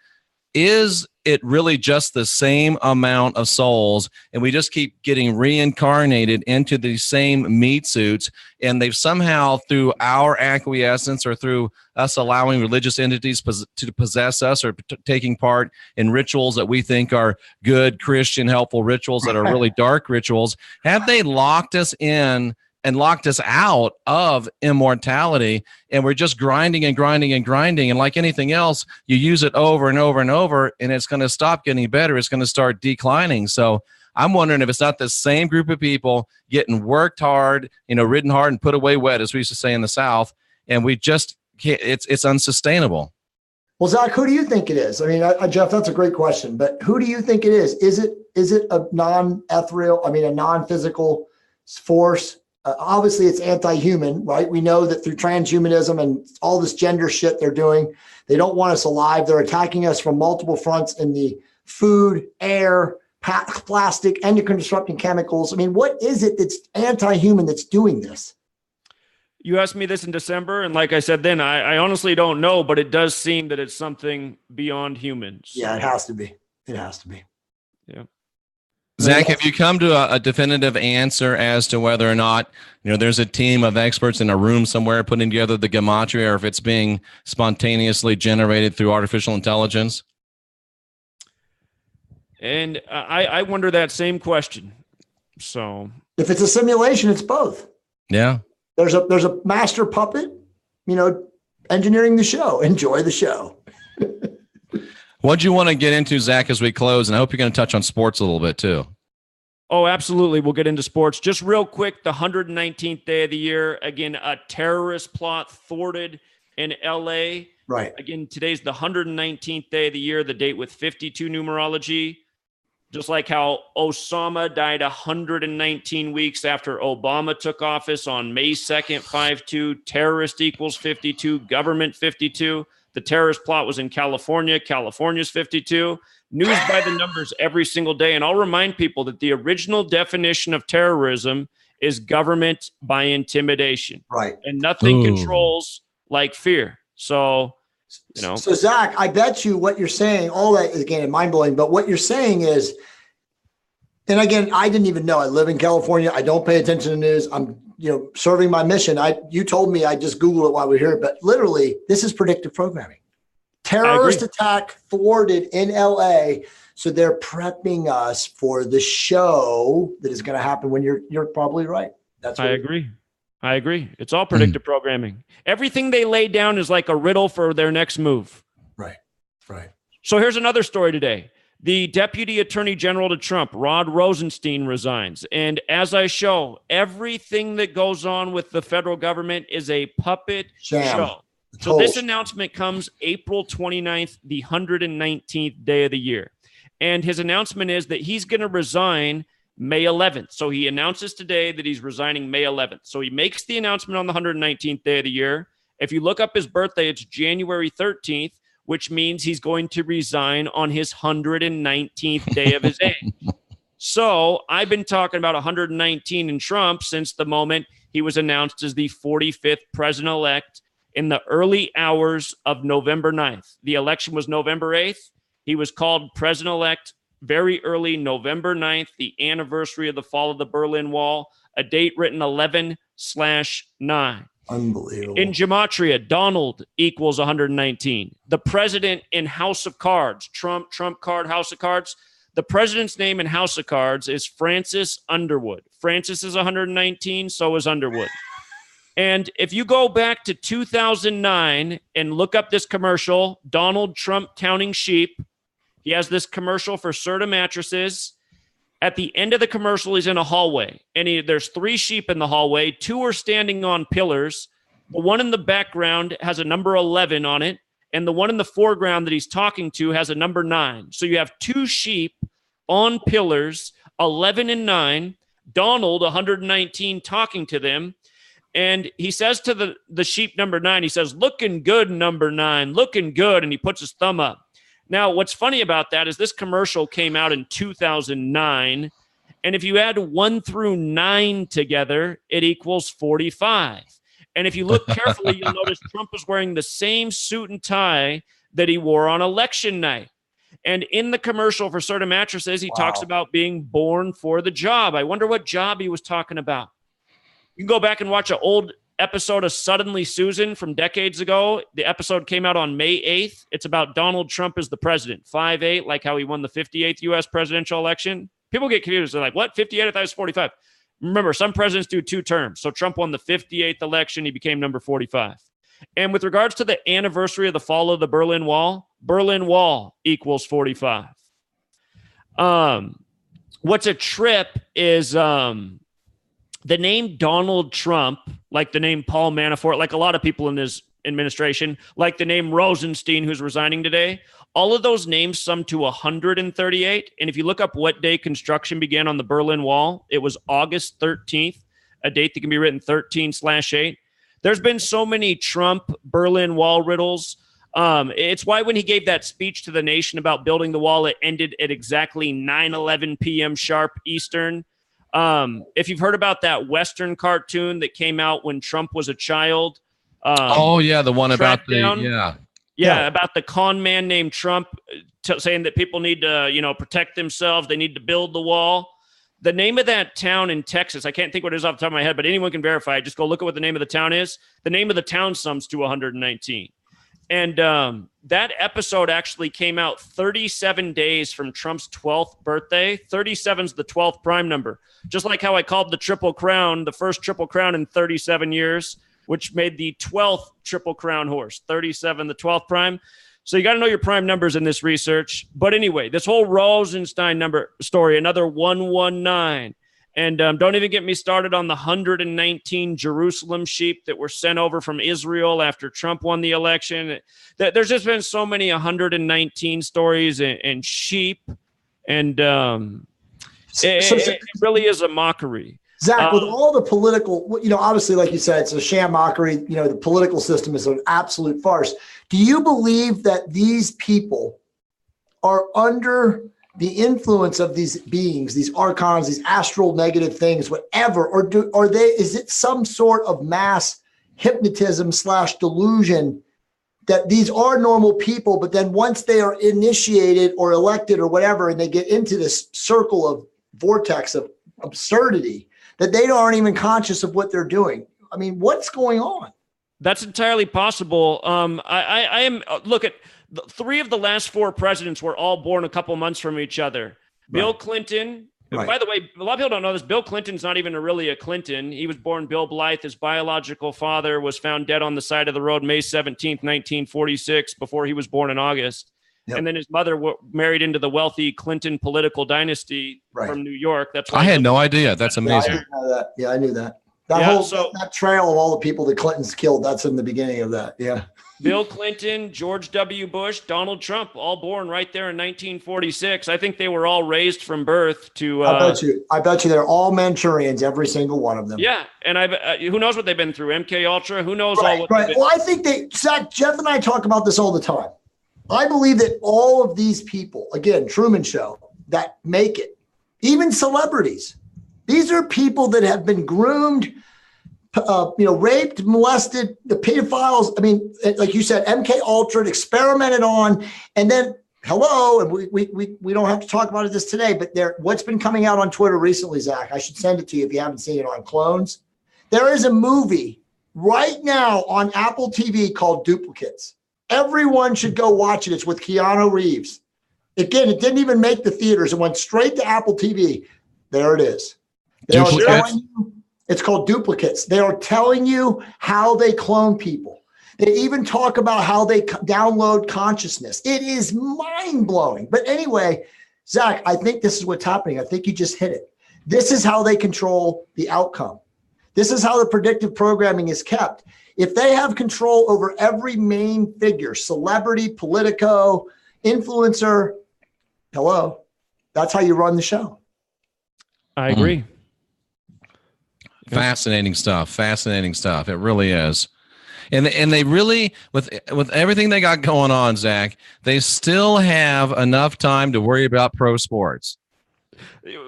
is it really just the same amount of souls and we just keep getting reincarnated into these same meat suits, and they've somehow, through our acquiescence or through us allowing religious entities to possess us or taking part in rituals that we think are good, Christian, helpful rituals that are really dark rituals, have they locked us in and locked us out of immortality, and we're just grinding and grinding and grinding. And like anything else, you use it over and over and over, and it's going to stop getting better. It's going to start declining. So I'm wondering if it's not the same group of people getting worked hard, ridden hard and put away wet, as we used to say in the South, and we just can't, it's unsustainable. Well, Zach, who do you think it is? I mean, Jeff, that's a great question, but who do you think it is? Is it a non-ethereal, a non-physical force? Obviously, it's anti-human, right? We know that through transhumanism and all this gender shit they're doing, they don't want us alive. They're attacking us from multiple fronts in the food, air, plastic, endocrine disrupting chemicals. I mean, what is it that's anti-human that's doing this? You asked me this in December, and like I said then, I honestly don't know, but it does seem that it's something beyond humans. Yeah, it has to be. It has to be. Yeah. Zach, have you come to a definitive answer as to whether or not, there's a team of experts in a room somewhere putting together the Gematria, or if it's being spontaneously generated through artificial intelligence? And I wonder that same question. So if it's a simulation, it's both. Yeah. There's a master puppet, engineering the show. Enjoy the show. What do you want to get into, Zach, as we close? And I hope you're going to touch on sports a little bit too. Oh, absolutely. We'll get into sports. Just real quick, the 119th day of the year. Again, a terrorist plot thwarted in L.A. Right. Again, today's the 119th day of the year, the date with 52 numerology. Just like how Osama died 119 weeks after Obama took office on May 2nd, 5-2. Terrorist equals 52, government 52. The terrorist plot was in California. California's 52. News by the numbers every single day. And I'll remind people that the original definition of terrorism is government by intimidation. Right. And nothing controls like fear. So, So, Zach, I bet you what you're saying, all that is, again, mind-blowing, but what you're saying is, and again, I didn't even know. I live in California. I don't pay attention to news. I'm, serving my mission. You told me, I just Googled it while we're here, but literally, this is predictive programming. Terrorist attack thwarted in LA. So they're prepping us for the show that is going to happen when you're probably right. I agree. It's all predictive programming. Everything they lay down is like a riddle for their next move. Right. So here's another story today. The Deputy Attorney General to Trump, Rod Rosenstein, resigns. And as I show, everything that goes on with the federal government is a puppet show. So this announcement comes April 29th, the 119th day of the year. And his announcement is that he's going to resign May 11th. So he announces today that he's resigning May 11th. So he makes the announcement on the 119th day of the year. If you look up his birthday, it's January 13th, which means he's going to resign on his 119th day of his age. So I've been talking about 119 in Trump since the moment he was announced as the 45th president-elect in the early hours of November 9th. The election was November 8th. He was called president-elect very early November 9th, the anniversary of the fall of the Berlin Wall, a date written 11/9. Unbelievable. In Gematria, Donald equals 119. The president in House of Cards, Trump card, House of Cards. The president's name in House of Cards is Francis Underwood. Francis is 119, so is Underwood. And if you go back to 2009 and look up this commercial, Donald Trump counting sheep, he has this commercial for Serta mattresses. At the end of the commercial, he's in a hallway, and there's 3 sheep in the hallway. 2 are standing on pillars. The one in the background has a number 11 on it, and the one in the foreground that he's talking to has a number 9. So you have 2 sheep on pillars, 11 and 9, Donald, 119, talking to them, and he says to the sheep number 9, he says, "Looking good, number 9, looking good," and he puts his thumb up. Now, what's funny about that is this commercial came out in 2009, and if you add 1 through 9 together, it equals 45. And if you look carefully, you'll notice Trump is wearing the same suit and tie that he wore on election night. And in the commercial for Serta mattresses, he talks about being born for the job. I wonder what job he was talking about. You can go back and watch an old episode of Suddenly Susan from decades ago. The episode came out on May 8th. It's about Donald Trump as the president. 5-8, like how he won the 58th U.S. presidential election. People get confused. They're like, what? 58? I thought it was 45. Remember, some presidents do 2 terms. So Trump won the 58th election. He became number 45. And with regards to the anniversary of the fall of the Berlin Wall equals 45. What's a trip is the name Donald Trump, like the name Paul Manafort, like a lot of people in his administration, like the name Rosenstein, who's resigning today, all of those names sum to 138. And if you look up what day construction began on the Berlin Wall, it was August 13th, a date that can be written 13/8. There's been so many Trump Berlin Wall riddles. It's why when he gave that speech to the nation about building the wall, it ended at exactly 9:11 p.m. sharp Eastern. If you've heard about that Western cartoon that came out when Trump was a child. Oh, yeah, the one about Yeah, about the con man named Trump saying that people need to, protect themselves. They need to build the wall. The name of that town in Texas, I can't think what it is off the top of my head, but anyone can verify. Just go look at what the name of the town is. The name of the town sums to 119. And that episode actually came out 37 days from Trump's 12th birthday. 37 is the 12th prime number. Just like how I called the Triple Crown, the first Triple Crown in 37 years, which made the 12th Triple Crown horse, 37, the 12th prime. So you got to know your prime numbers in this research. But anyway, this whole Rosenstein number story, another 119. And don't even get me started on the 119 Jerusalem sheep that were sent over from Israel after Trump won the election. There's just been so many 119 stories and sheep. And it really is a mockery. Zach, with all the political, obviously, like you said, it's a sham mockery. The political system is an absolute farce. Do you believe that these people are under the influence of these beings, these archons, these astral negative things, whatever, or is it some sort of mass hypnotism / delusion that these are normal people, but then once they are initiated or elected or whatever, and they get into this circle of vortex of absurdity, that they aren't even conscious of what they're doing? I mean, what's going on? That's entirely possible. I am look at 3 of the last 4 presidents were all born a couple months from each other. Bill Clinton. Right. By the way, a lot of people don't know this. Bill Clinton's not even really a Clinton. He was born Bill Blythe. His biological father was found dead on the side of the road May 17th, 1946, before he was born in August. Yep. And then his mother married into the wealthy Clinton political dynasty from New York. That's why I had no idea. That's amazing. I didn't know that. Yeah, I knew that. That trail of all the people the Clintons killed, that's in the beginning of that. Yeah. Bill Clinton, George W. Bush, Donald Trump, all born right there in 1946. I think they were all raised from birth to. I bet you they're all Manchurians, every single one of them. Yeah, and who knows what they've been through? MK Ultra. Who knows all what? Right. Well, I think Zach, Jeff, and I talk about this all the time. I believe that all of these people, again, Truman Show, that make it, even celebrities, these are people that have been groomed. Raped, molested, the pedophiles. I mean, like you said, MK Ultra, experimented on, and then and we don't have to talk about this today, but what's been coming out on Twitter recently, Zach, I should send it to you if you haven't seen it, on clones. There is a movie right now on Apple TV called Duplicates. Everyone should go watch it. It's with Keanu Reeves. Again, it didn't even make the theaters. It went straight to Apple TV. There it is. It's called Duplicates. They are telling you how they clone people. They even talk about how they download consciousness. It is mind-blowing. But anyway, Zach, I think this is what's happening. I think you just hit it. This is how they control the outcome. This is how the predictive programming is kept. If they have control over every main figure, celebrity, politico, influencer, that's how you run the show. I agree. Fascinating stuff. It really is. And they really, with everything they got going on, Zach, they still have enough time to worry about pro sports.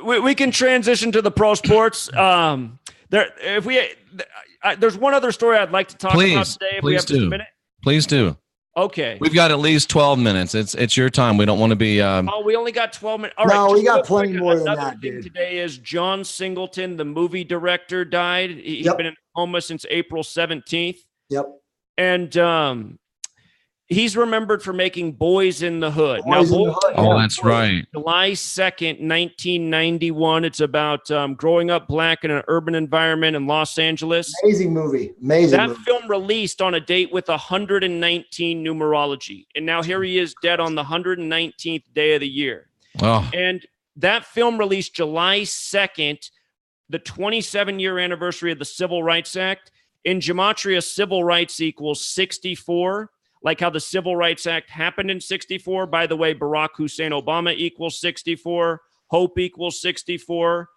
We can transition to the pro sports. There's one other story I'd like to talk about today. If we have just a minute. Please do. Okay. We've got at least 12 minutes. It's your time. We don't want to be. We only got 12 minutes. All right. No, we got plenty more than that, dude. Today is John Singleton, the movie director, died. He's been in a coma since April 17th. Yep. And he's remembered for making Boys in the Hood. That's right. July 2nd, 1991. It's about growing up black in an urban environment in Los Angeles. Amazing movie. That film released on a date with 119 numerology. And now here he is dead on the 119th day of the year. Oh. And that film released July 2nd, the 27-year anniversary of the Civil Rights Act. In Gematria, civil rights equals 64. Like how the Civil Rights Act happened in 64. By the way, Barack Hussein Obama equals 64. Hope equals 64.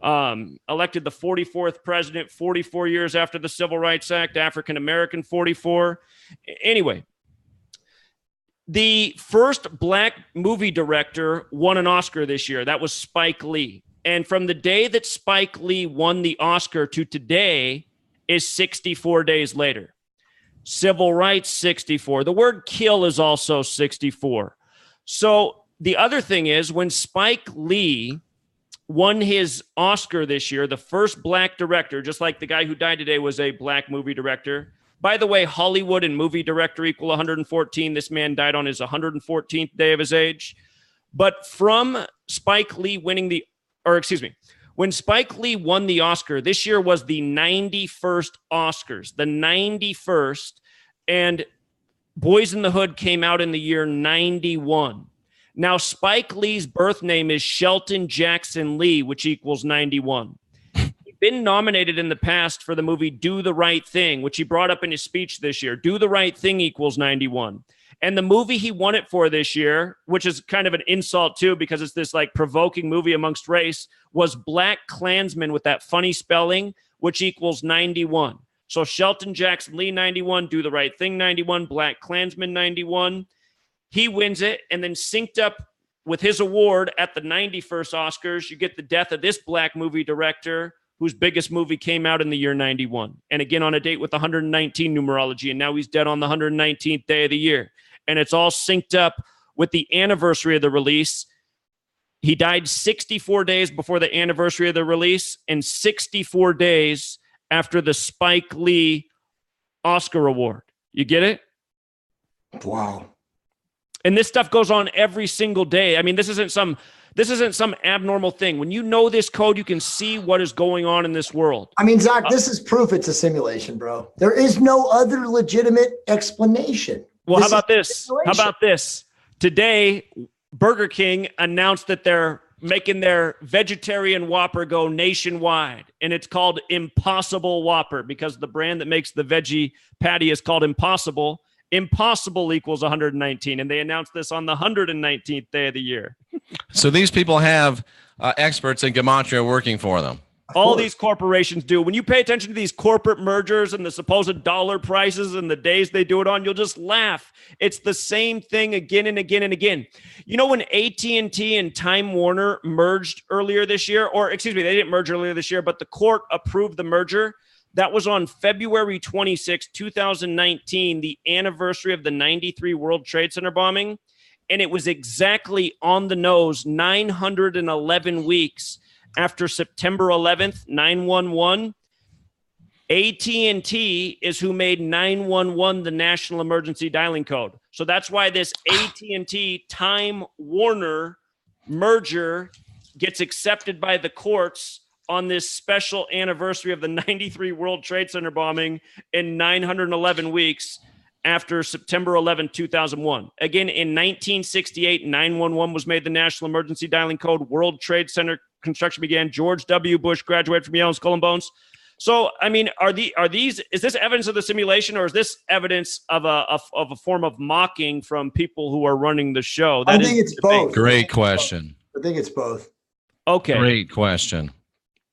Elected the 44th president 44 years after the Civil Rights Act. African-American 44. Anyway, The first black movie director won an Oscar this year. That was Spike Lee. And from the day that Spike Lee won the Oscar to today is 64 days later. Civil rights, 64. The word kill is also 64. So the other thing is, when Spike Lee won his Oscar this year, the first black director, just like the guy who died today was a black movie director. By the way, Hollywood and movie director equal 114. This man died on his 114th day of his age. But from Spike Lee winning when Spike Lee won the Oscar, this year was the 91st Oscars, the 91st, and Boys in the Hood came out in the year 91. Now, Spike Lee's birth name is Shelton Jackson Lee, which equals 91. Been nominated in the past for the movie Do the Right Thing, which he brought up in his speech this year. Do the Right Thing equals 91. And the movie he won it for this year, which is kind of an insult too, because it's this like provoking movie amongst race, was Black Klansman with that funny spelling, which equals 91. So Shelton Jackson Lee, 91, Do the Right Thing, 91, Black Klansman, 91. He wins it, and then synced up with his award at the 91st Oscars, you get the death of this black movie director, whose biggest movie came out in the year 91. And again, on a date with 119 numerology. And now he's dead on the 119th day of the year. And it's all synced up with the anniversary of the release. He died 64 days before the anniversary of the release and 64 days after the Spike Lee Oscar award. You get it? Wow. And this stuff goes on every single day. I mean, this isn't some abnormal thing. When you know this code, you can see what is going on in this world. I mean, Zach, this is proof it's a simulation, bro. There is no other legitimate explanation. Well, how about this? Today, Burger King announced that they're making their vegetarian Whopper go nationwide, and it's called Impossible Whopper because the brand that makes the veggie patty is called Impossible. Impossible equals 119, and they announced this on the 119th day of the year. So these people have experts in Gematria working for them. All these corporations do. When you pay attention to these corporate mergers and the supposed dollar prices and the days they do it on, you'll just laugh. It's the same thing again and again and again. You know, when AT&T and Time Warner merged earlier this year, or excuse me, they didn't merge earlier this year, but the court approved the merger. That was on February 26, 2019, the anniversary of the 93 World Trade Center bombing. And it was exactly on the nose, 911 weeks after September 11th, 911. AT&T is who made 911 the national emergency dialing code. So that's why this AT&T Time Warner merger gets accepted by the courts on this special anniversary of the 93 World Trade Center bombing in 911 weeks after September 11, 2001. Again, in 1968, 911 was made the national emergency dialing code. World Trade Center construction began. George W. Bush graduated from Yale in Skull and Bones. So, I mean, is this evidence of the simulation, or is this evidence of a form of mocking from people who are running the show? I think it's both. Great question. I think it's both. Okay. Great question.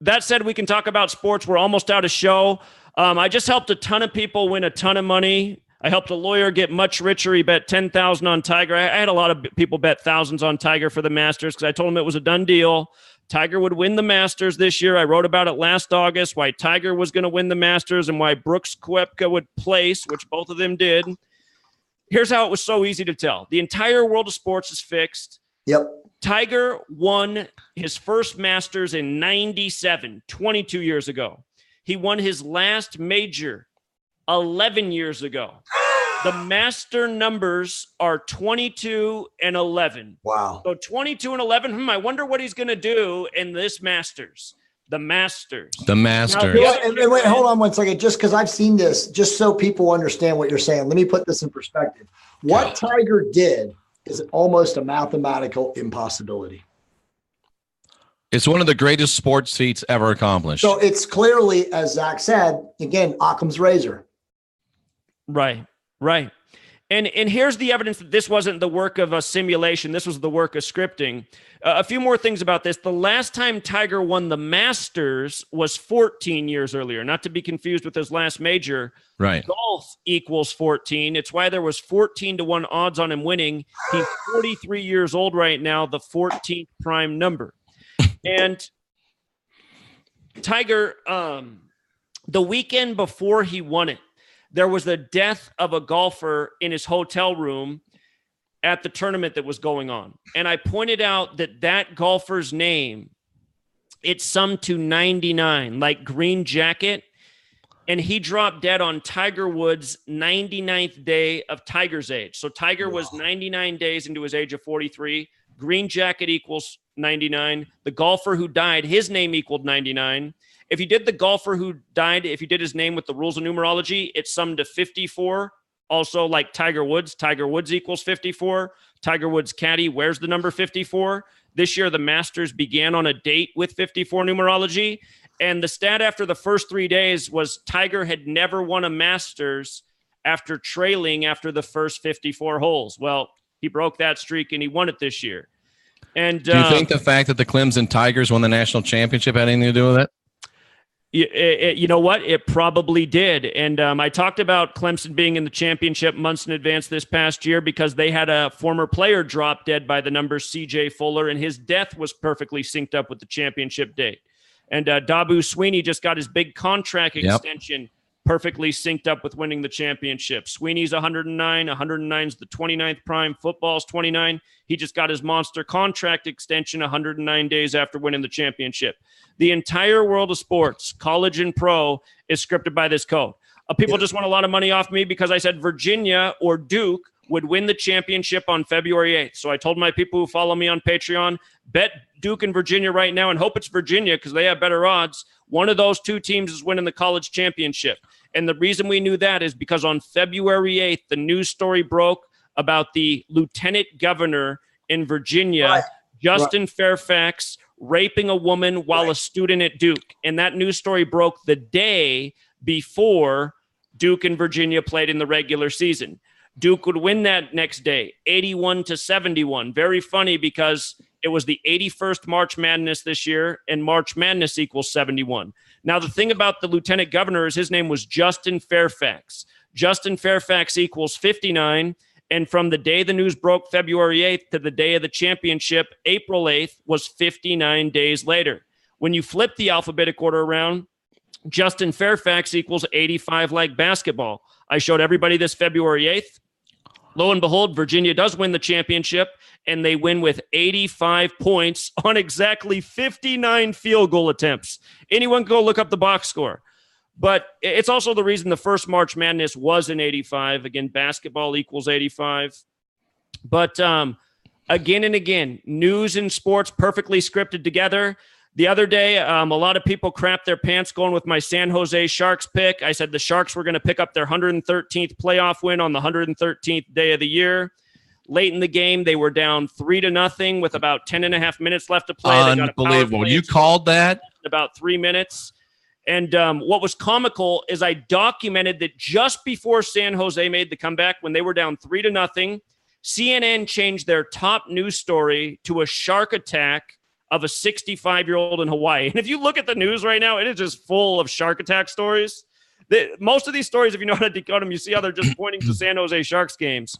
That said, we can talk about sports. We're almost out of show. I just helped a ton of people win a ton of money. I helped a lawyer get much richer. He bet $10,000 on Tiger. I had a lot of people bet thousands on Tiger for the Masters because I told him it was a done deal. Tiger would win the Masters this year. I wrote about it last August, why Tiger was going to win the Masters and why Brooks Koepka would place, which both of them did. Here's how it was so easy to tell. The entire world of sports is fixed. Yep. Tiger won his first Masters in 97, 22 years ago. He won his last major 11 years ago. The master numbers are 22 and 11. Wow. So 22 and 11. I wonder what he's going to do in this Masters. The Masters. The Masters. Now, and wait, hold on one second. Just because I've seen this, just so people understand what you're saying, let me put this in perspective. What Tiger did is almost a mathematical impossibility. It's one of the greatest sports feats ever accomplished. So it's clearly, as Zach said, again, Occam's razor. Right. And here's the evidence that this wasn't the work of a simulation. This was the work of scripting. A few more things about this. The last time Tiger won the Masters was 14 years earlier, not to be confused with his last major. Right. Golf equals 14. It's why there was 14-1 odds on him winning. He's 43 years old right now, the 14th prime number. And Tiger, the weekend before he won it, there was the death of a golfer in his hotel room at the tournament that was going on. And I pointed out that golfer's name, it summed to 99, like green jacket. And he dropped dead on Tiger Woods' 99th day of Tiger's age. So Tiger was 99 days into his age of 43. Green jacket equals 99. The golfer who died, his name equaled 99. If you did the golfer who died, if you did his name with the rules of numerology, it summed to 54. Also, like Tiger Woods equals 54. Tiger Woods' caddy wears the number 54. This year, the Masters began on a date with 54 numerology. And the stat after the first 3 days was Tiger had never won a Masters after trailing after the first 54 holes. Well, he broke that streak and he won it this year. And do you think the fact that the Clemson Tigers won the national championship had anything to do with it? You know what? It probably did. And I talked about Clemson being in the championship months in advance this past year because they had a former player drop dead by the number C.J. Fuller, and his death was perfectly synced up with the championship date. And Dabu Sweeney just got his big contract extension perfectly synced up with winning the championship. Sweeney's 109. 109's the 29th prime. Football's 29. He just got his monster contract extension 109 days after winning the championship. The entire world of sports, college and pro, is scripted by this code. People just want a lot of money off me because I said Virginia or Duke would win the championship on February 8th. So I told my people who follow me on Patreon, bet Duke and Virginia right now and hope it's Virginia because they have better odds. One of those two teams is winning the college championship. And the reason we knew that is because on February 8th, the news story broke about the lieutenant governor in Virginia, Justin Fairfax, raping a woman while a student at Duke. And that news story broke the day before Duke and Virginia played in the regular season. Duke would win that next day, 81-71. Very funny because it was the 81st March Madness this year, and March Madness equals 71. Now, the thing about the lieutenant governor is his name was Justin Fairfax. Justin Fairfax equals 59. And from the day the news broke, February 8th, to the day of the championship, April 8th, was 59 days later. When you flip the alphabetic order around, Justin Fairfax equals 85 like basketball. I showed everybody this February 8th. Lo and behold, Virginia does win the championship, and they win with 85 points on exactly 59 field goal attempts. Anyone go look up the box score. But it's also the reason the first March Madness was in 85. Again, basketball equals 85. But again and again, news and sports perfectly scripted together. The other day, a lot of people crapped their pants going with my San Jose Sharks pick. I said the Sharks were going to pick up their 113th playoff win on the 113th day of the year. Late in the game, they were down 3-0 with about 10 and a half minutes left to play. Unbelievable. You called that? About 3 minutes. And what was comical is I documented that just before San Jose made the comeback, when they were down 3-0, CNN changed their top news story to a shark attack of a 65-year-old in Hawaii. And if you look at the news right now, it is just full of shark attack stories. Most of these stories, if you know how to decode them, you see how they're just pointing to San Jose Sharks games.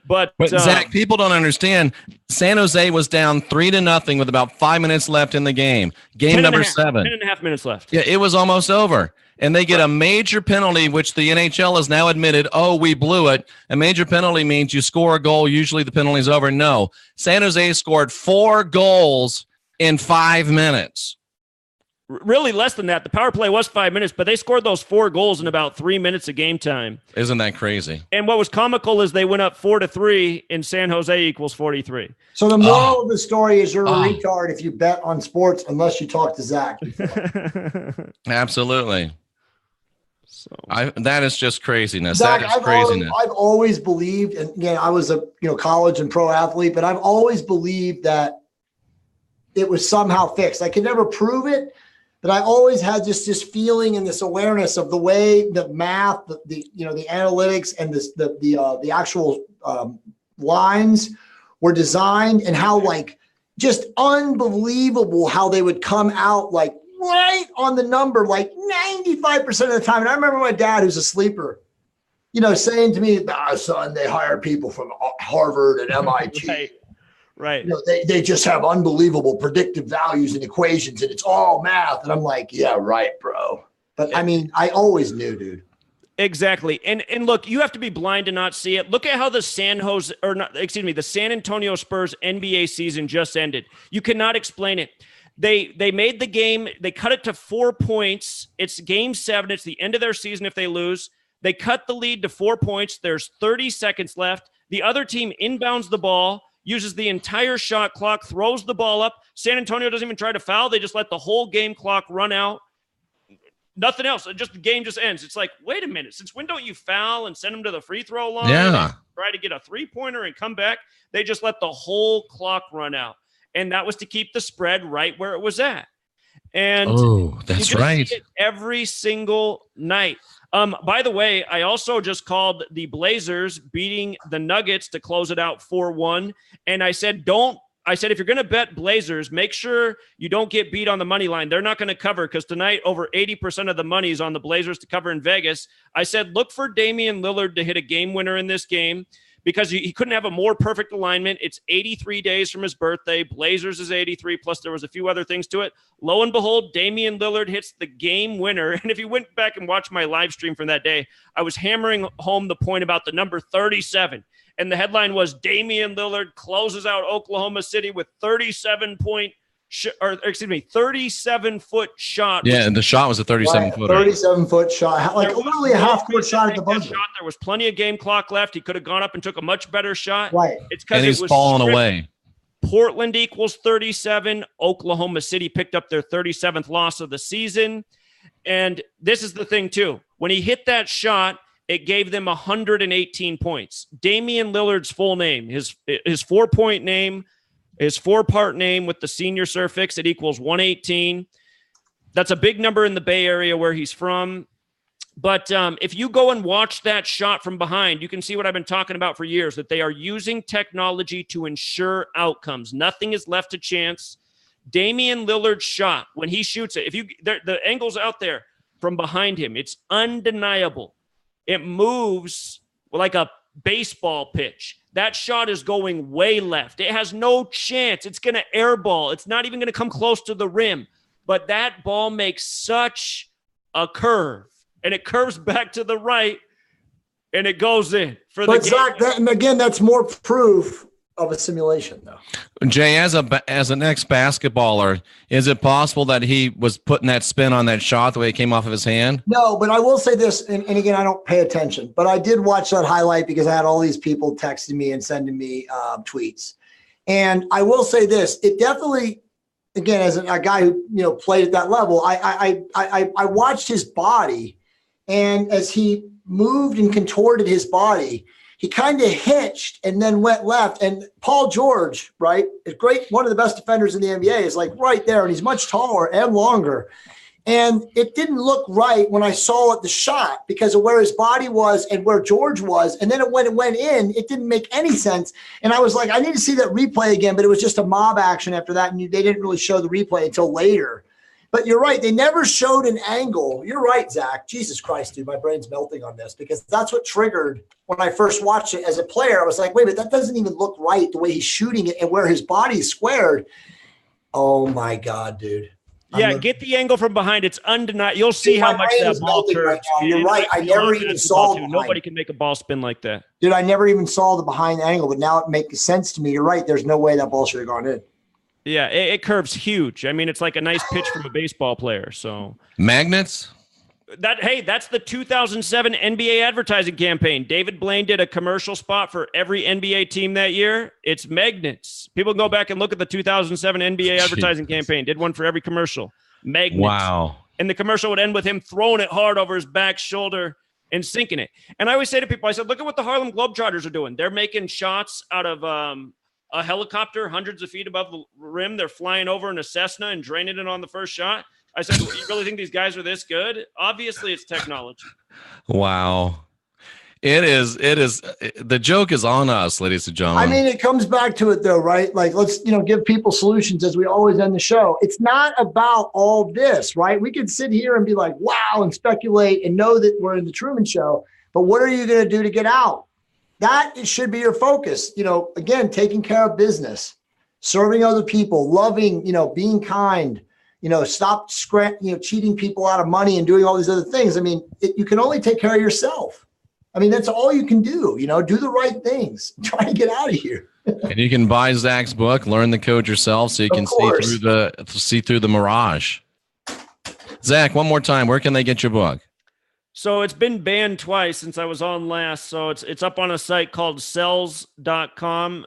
But Zach, people don't understand. San Jose was down 3-0 with about 5 minutes left in the game. Game number 7. 10 and a half minutes left. Yeah, it was almost over. And they get a major penalty, which the NHL has now admitted, we blew it. A major penalty means you score a goal. Usually the penalty's over. No. San Jose scored 4 goals in 5 minutes. Really less than that. The power play was 5 minutes, but they scored those 4 goals in about 3 minutes of game time. Isn't that crazy? And what was comical is they went up 4-3 and San Jose equals 43. So the moral of the story is you're a retard if you bet on sports unless you talk to Zach. Absolutely. So that is just craziness. Zach, that is craziness. I've always believed, and again, I was a college and pro athlete, but I've always believed that it was somehow fixed. I could never prove it, that I always had just this feeling and this awareness of the way the math, the analytics and the actual lines were designed, and how like just unbelievable how they would come out like right on the number, like 95% of the time. And I remember my dad, who's a sleeper, saying to me, son, they hire people from Harvard and MIT. Right. They just have unbelievable predictive values and equations, and it's all math. And I'm like, yeah, right, bro. But I mean, I always knew, dude. Exactly. And look, you have to be blind to not see it. Look at how the San Antonio Spurs NBA season just ended. You cannot explain it. They made the game. They cut it to 4 points. It's game 7. It's the end of their season if they lose. They cut the lead to 4 points. There's 30 seconds left. The other team inbounds the ball, uses the entire shot clock, throws the ball up. San Antonio doesn't even try to foul. They just let the whole game clock run out. Nothing else. The game just ends. It's like, wait a minute. Since when don't you foul and send them to the free throw line? Yeah. Try to get a 3-pointer and come back. They just let the whole clock run out. And that was to keep the spread right where it was at. And that's right. See it every single night. By the way, I also just called the Blazers beating the Nuggets to close it out 4-1. And I said, if you're going to bet Blazers, make sure you don't get beat on the money line. They're not going to cover because tonight over 80% of the money is on the Blazers to cover in Vegas. I said, look for Damian Lillard to hit a game winner in this game because he couldn't have a more perfect alignment. It's 83 days from his birthday. Blazers is 83, plus there was a few other things to it. Lo and behold, Damian Lillard hits the game winner. And if you went back and watched my live stream from that day, I was hammering home the point about the number 37. And the headline was Damian Lillard closes out Oklahoma City with 37-foot shot. Yeah, and the shot was a 37-footer. 37-foot shot, like literally a half-court shot at the buzzer. There was plenty of game clock left. He could have gone up and took a much better shot. Right. It's because he's falling away. Portland equals 37. Oklahoma City picked up their 37th loss of the season. And this is the thing, too. When he hit that shot, it gave them 118 points. Damian Lillard's full name, his 4-point name, his 4-part name with the senior suffix, it equals 118. That's a big number in the Bay Area where he's from. But if you go and watch that shot from behind, you can see what I've been talking about for years, that they are using technology to ensure outcomes. Nothing is left to chance. Damian Lillard's shot, when he shoots it, the angle's out there from behind him, it's undeniable. It moves like a baseball pitch. That shot is going way left. It has no chance. It's going to airball. It's not even going to come close to the rim. But that ball makes such a curve, and it curves back to the right, and it goes in for the game. Zach, and again, that's more proof of a simulation, though. Jay, as an ex-basketballer, is it possible that he was putting that spin on that shot the way it came off of his hand? No, but I will say this, and again, I don't pay attention, but I did watch that highlight because I had all these people texting me and sending me tweets. And I will say this, it definitely, again, as a guy who played at that level, I watched his body, and as he moved and contorted his body, he kind of hitched and then went left. And Paul George, right, is great. One of the best defenders in the NBA is like right there. And he's much taller and longer. And it didn't look right when I saw the shot because of where his body was and where George was. And then when it went in, it didn't make any sense. And I was like, I need to see that replay again. But it was just a mob action after that. And they didn't really show the replay until later. But you're right. They never showed an angle. You're right, Zach. Jesus Christ, dude. My brain's melting on this because that's what triggered when I first watched it as a player. I was like, wait a minute, that doesn't even look right the way he's shooting it and where his body's squared. Oh, my God, dude. Yeah, get the angle from behind. It's undeniable. You'll see how much that ball curves. Right now. You're right. I never even saw it. Nobody can make a ball spin like that. Dude, I never even saw the behind angle, but now it makes sense to me. You're right. There's no way that ball should have gone in. Yeah, it curves huge. I mean, it's like a nice pitch from a baseball player. So magnets? That's the 2007 NBA advertising campaign. David Blaine did a commercial spot for every NBA team that year. It's magnets. People can go back and look at the 2007 NBA advertising campaign. Did one for every commercial. Magnets. Wow. And the commercial would end with him throwing it hard over his back shoulder and sinking it. And I always say to people, I said, look at what the Harlem Globetrotters are doing. They're making shots out of a helicopter hundreds of feet above the rim. They're flying over in a Cessna and draining it on the first shot. I said, you really think these guys are this good? Obviously, it's technology. Wow. It is. The joke is on us, ladies and gentlemen. I mean, it comes back to it though, right? Like, let's, give people solutions as we always end the show. It's not about all this, right? We could sit here and be like, wow, and speculate and know that we're in the Truman Show, but what are you going to do to get out? That should be your focus. Again, taking care of business, serving other people, loving, being kind, stop cheating people out of money and doing all these other things. I mean, you can only take care of yourself. I mean, that's all you can do, do the right things, try to get out of here. And you can buy Zach's book, Learn the Code Yourself, so you can see through the mirage. Zach, one more time, where can they get your book? So it's been banned twice since I was on last. So it's up on a site called sells.com.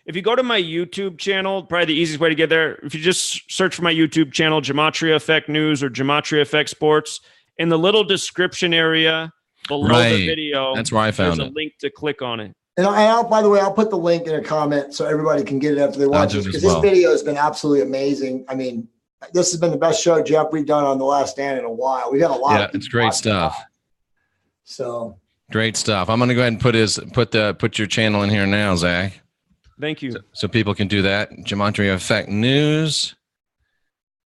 If you go to my YouTube channel, probably the easiest way to get there, if you just search for my YouTube channel, Gematria Effect News or Gematria Effect Sports, in the little description area below the video, that's where I found there's a link to click on it. And by the way, I'll put the link in a comment so everybody can get it after they watch it, because this video has been absolutely amazing. I mean, this has been the best show, Jeff, we've done on The Last Stand in a while. We've had a lot. Yeah, it's great stuff. So great stuff. I'm going to go ahead and put your channel in here now, Zach. Thank you. So people can do that. Gematria Effect News.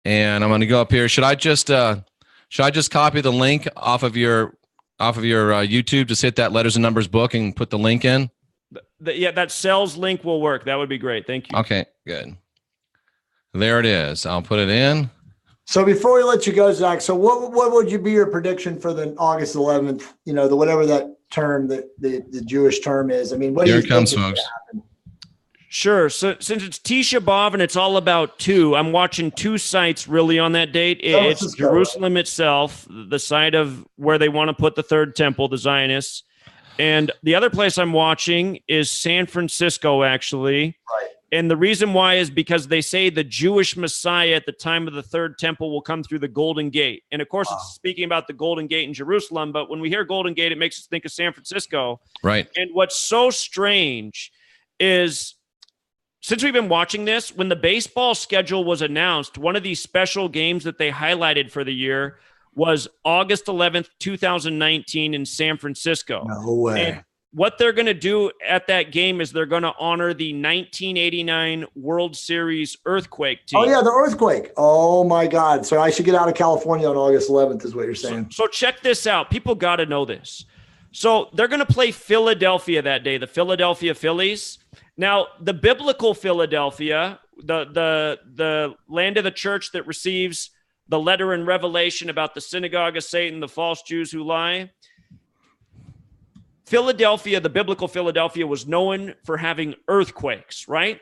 And I'm going to go up here. Should I just copy the link off of your YouTube, just hit that letters and numbers book and put the link in? Yeah, that sales link will work. That would be great. Thank you. Okay, good. There it is. I'll put it in. So before we let you go, Zach, so what would you be your prediction for the August 11th, the whatever that term, the Jewish term is? I mean, what do you think? Here it comes, folks. Sure. So since it's Tisha B'Av and it's all about I'm watching two sites really on that date. It's Jerusalem itself, the site of where they want to put the third temple, the Zionists. And the other place I'm watching is San Francisco, actually. Right. And the reason why is because they say the Jewish Messiah at the time of the third temple will come through the Golden Gate. And of course, It's speaking about the Golden Gate in Jerusalem. But when we hear Golden Gate, it makes us think of San Francisco. Right. And what's so strange is, since we've been watching this, when the baseball schedule was announced, one of these special games that they highlighted for the year was August 11th, 2019 in San Francisco. No way. And what they're going to do at that game is they're going to honor the 1989 World Series Earthquake team. Oh, yeah, the Earthquake. Oh, my God. So I should get out of California on August 11th is what you're saying. So check this out. People got to know this. So they're going to play Philadelphia that day, the Philadelphia Phillies. Now, the biblical Philadelphia, the land of the church that receives the letter in Revelation about the synagogue of Satan, the false Jews who lie, Philadelphia, the biblical Philadelphia, was known for having earthquakes, right?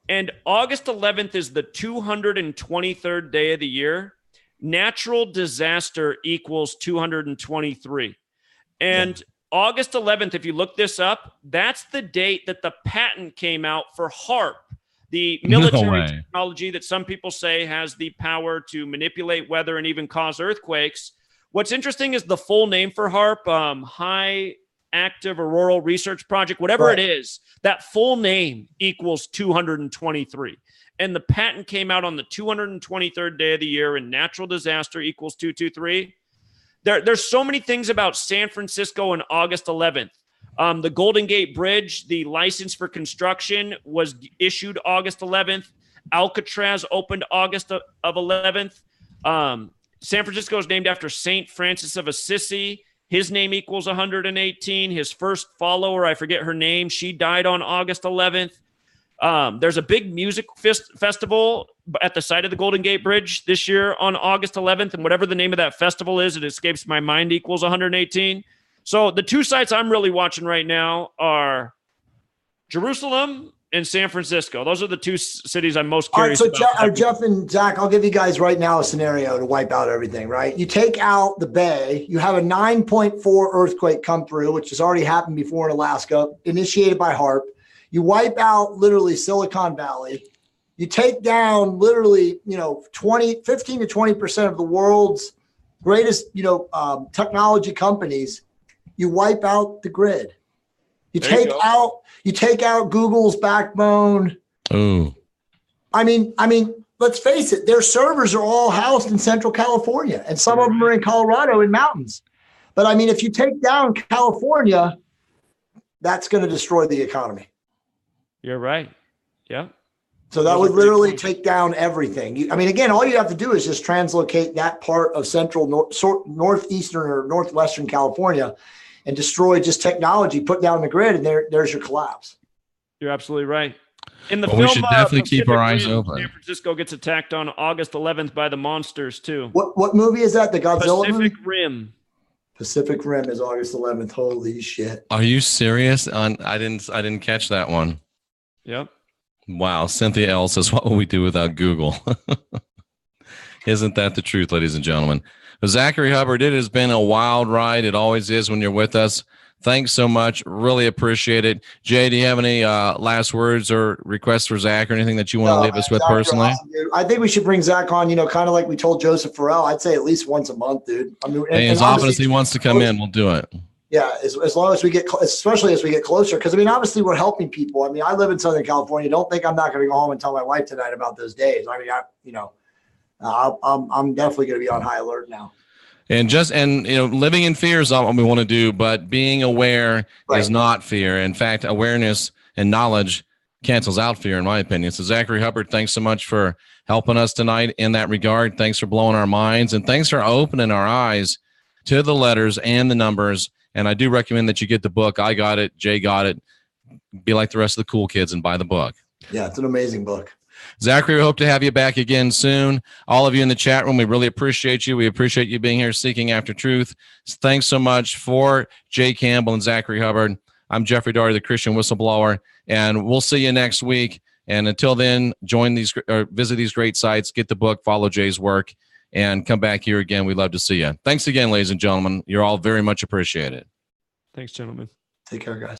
And August 11th is the 223rd day of the year. Natural disaster equals 223. And August 11th, if you look this up, that's the date that the patent came out for HARP, the military technology that some people say has the power to manipulate weather and even cause earthquakes. What's interesting is the full name for HARP, High Active Auroral Research Project, whatever it is, that full name equals 223. And the patent came out on the 223rd day of the year, and natural disaster equals 223. There's so many things about San Francisco on August 11th. The Golden Gate Bridge, the license for construction was issued August 11th. Alcatraz opened August of 11th. San Francisco is named after St. Francis of Assisi. His name equals 118. His first follower, I forget her name, she died on August 11th. There's a big music festival at the site of the Golden Gate Bridge this year on August 11th, and whatever the name of that festival is, it escapes my mind, equals 118. So the two sites I'm really watching right now are Jerusalem and San Francisco. Those are the two cities I'm most curious about. All right, so Jeff and Zach, I'll give you guys right now a scenario to wipe out everything, right? You take out the Bay. You have a 9.4 earthquake come through, which has already happened before in Alaska, initiated by HARP. You wipe out literally Silicon Valley. You take down literally, 15 to 20% of the world's greatest, technology companies. You wipe out the grid. You take out Google's backbone. Ooh. I mean, let's face it, their servers are all housed in Central California, and some of them are in Colorado in mountains. But I mean, if you take down California, that's going to destroy the economy. You're right. Yeah. So that would literally take down everything. I mean, again, all you have to do is just translocate that part of northeastern or northwestern California and destroy just technology, put down the grid, and there's your collapse. You're absolutely right. In the Well, film, we should definitely Pacific keep our eyes Rim, open. San Francisco gets attacked on August 11th by the monsters too. What movie is that? The Godzilla movie? Pacific Rim. Pacific Rim is August 11th. Holy shit! Are you serious? I didn't catch that one. Yep. Wow. Cynthia L says, "What will we do without Google?" Isn't that the truth, ladies and gentlemen? But Zachary Hubbard, it has been a wild ride. It always is when you're with us. Thanks so much. Really appreciate it. Jay, do you have any last words or requests for Zach or anything that you want to leave us with personally? Awesome, I think we should bring Zach on, kind of like we told Joseph Farrell. I'd say at least once a month, dude. I mean, Hey, as often as he wants to come in, we'll do it. Yeah, as long as we get, especially as we get closer, because I mean, obviously we're helping people. I mean, I live in Southern California. Don't think I'm not going to go home and tell my wife tonight about those days. I mean, I'm definitely going to be on high alert now. And living in fear is not what we want to do, but being aware is not fear. In fact, awareness and knowledge cancels out fear, in my opinion. So Zachary Hubbard, thanks so much for helping us tonight in that regard. Thanks for blowing our minds, and thanks for opening our eyes to the letters and the numbers. And I do recommend that you get the book. I got it. Jay got it. Be like the rest of the cool kids and buy the book. Yeah, it's an amazing book. Zachary, we hope to have you back again soon. All of you in the chat room, we really appreciate you. We appreciate you being here seeking after truth. Thanks so much for Jay Campbell and Zachary Hubbard. I'm Jeffrey Daugherty, the Christian Whistleblower, and we'll see you next week. And until then, visit these great sites, get the book, follow Jay's work, and come back here again. We'd love to see you. Thanks again, ladies and gentlemen. You're all very much appreciated. Thanks, gentlemen. Take care, guys.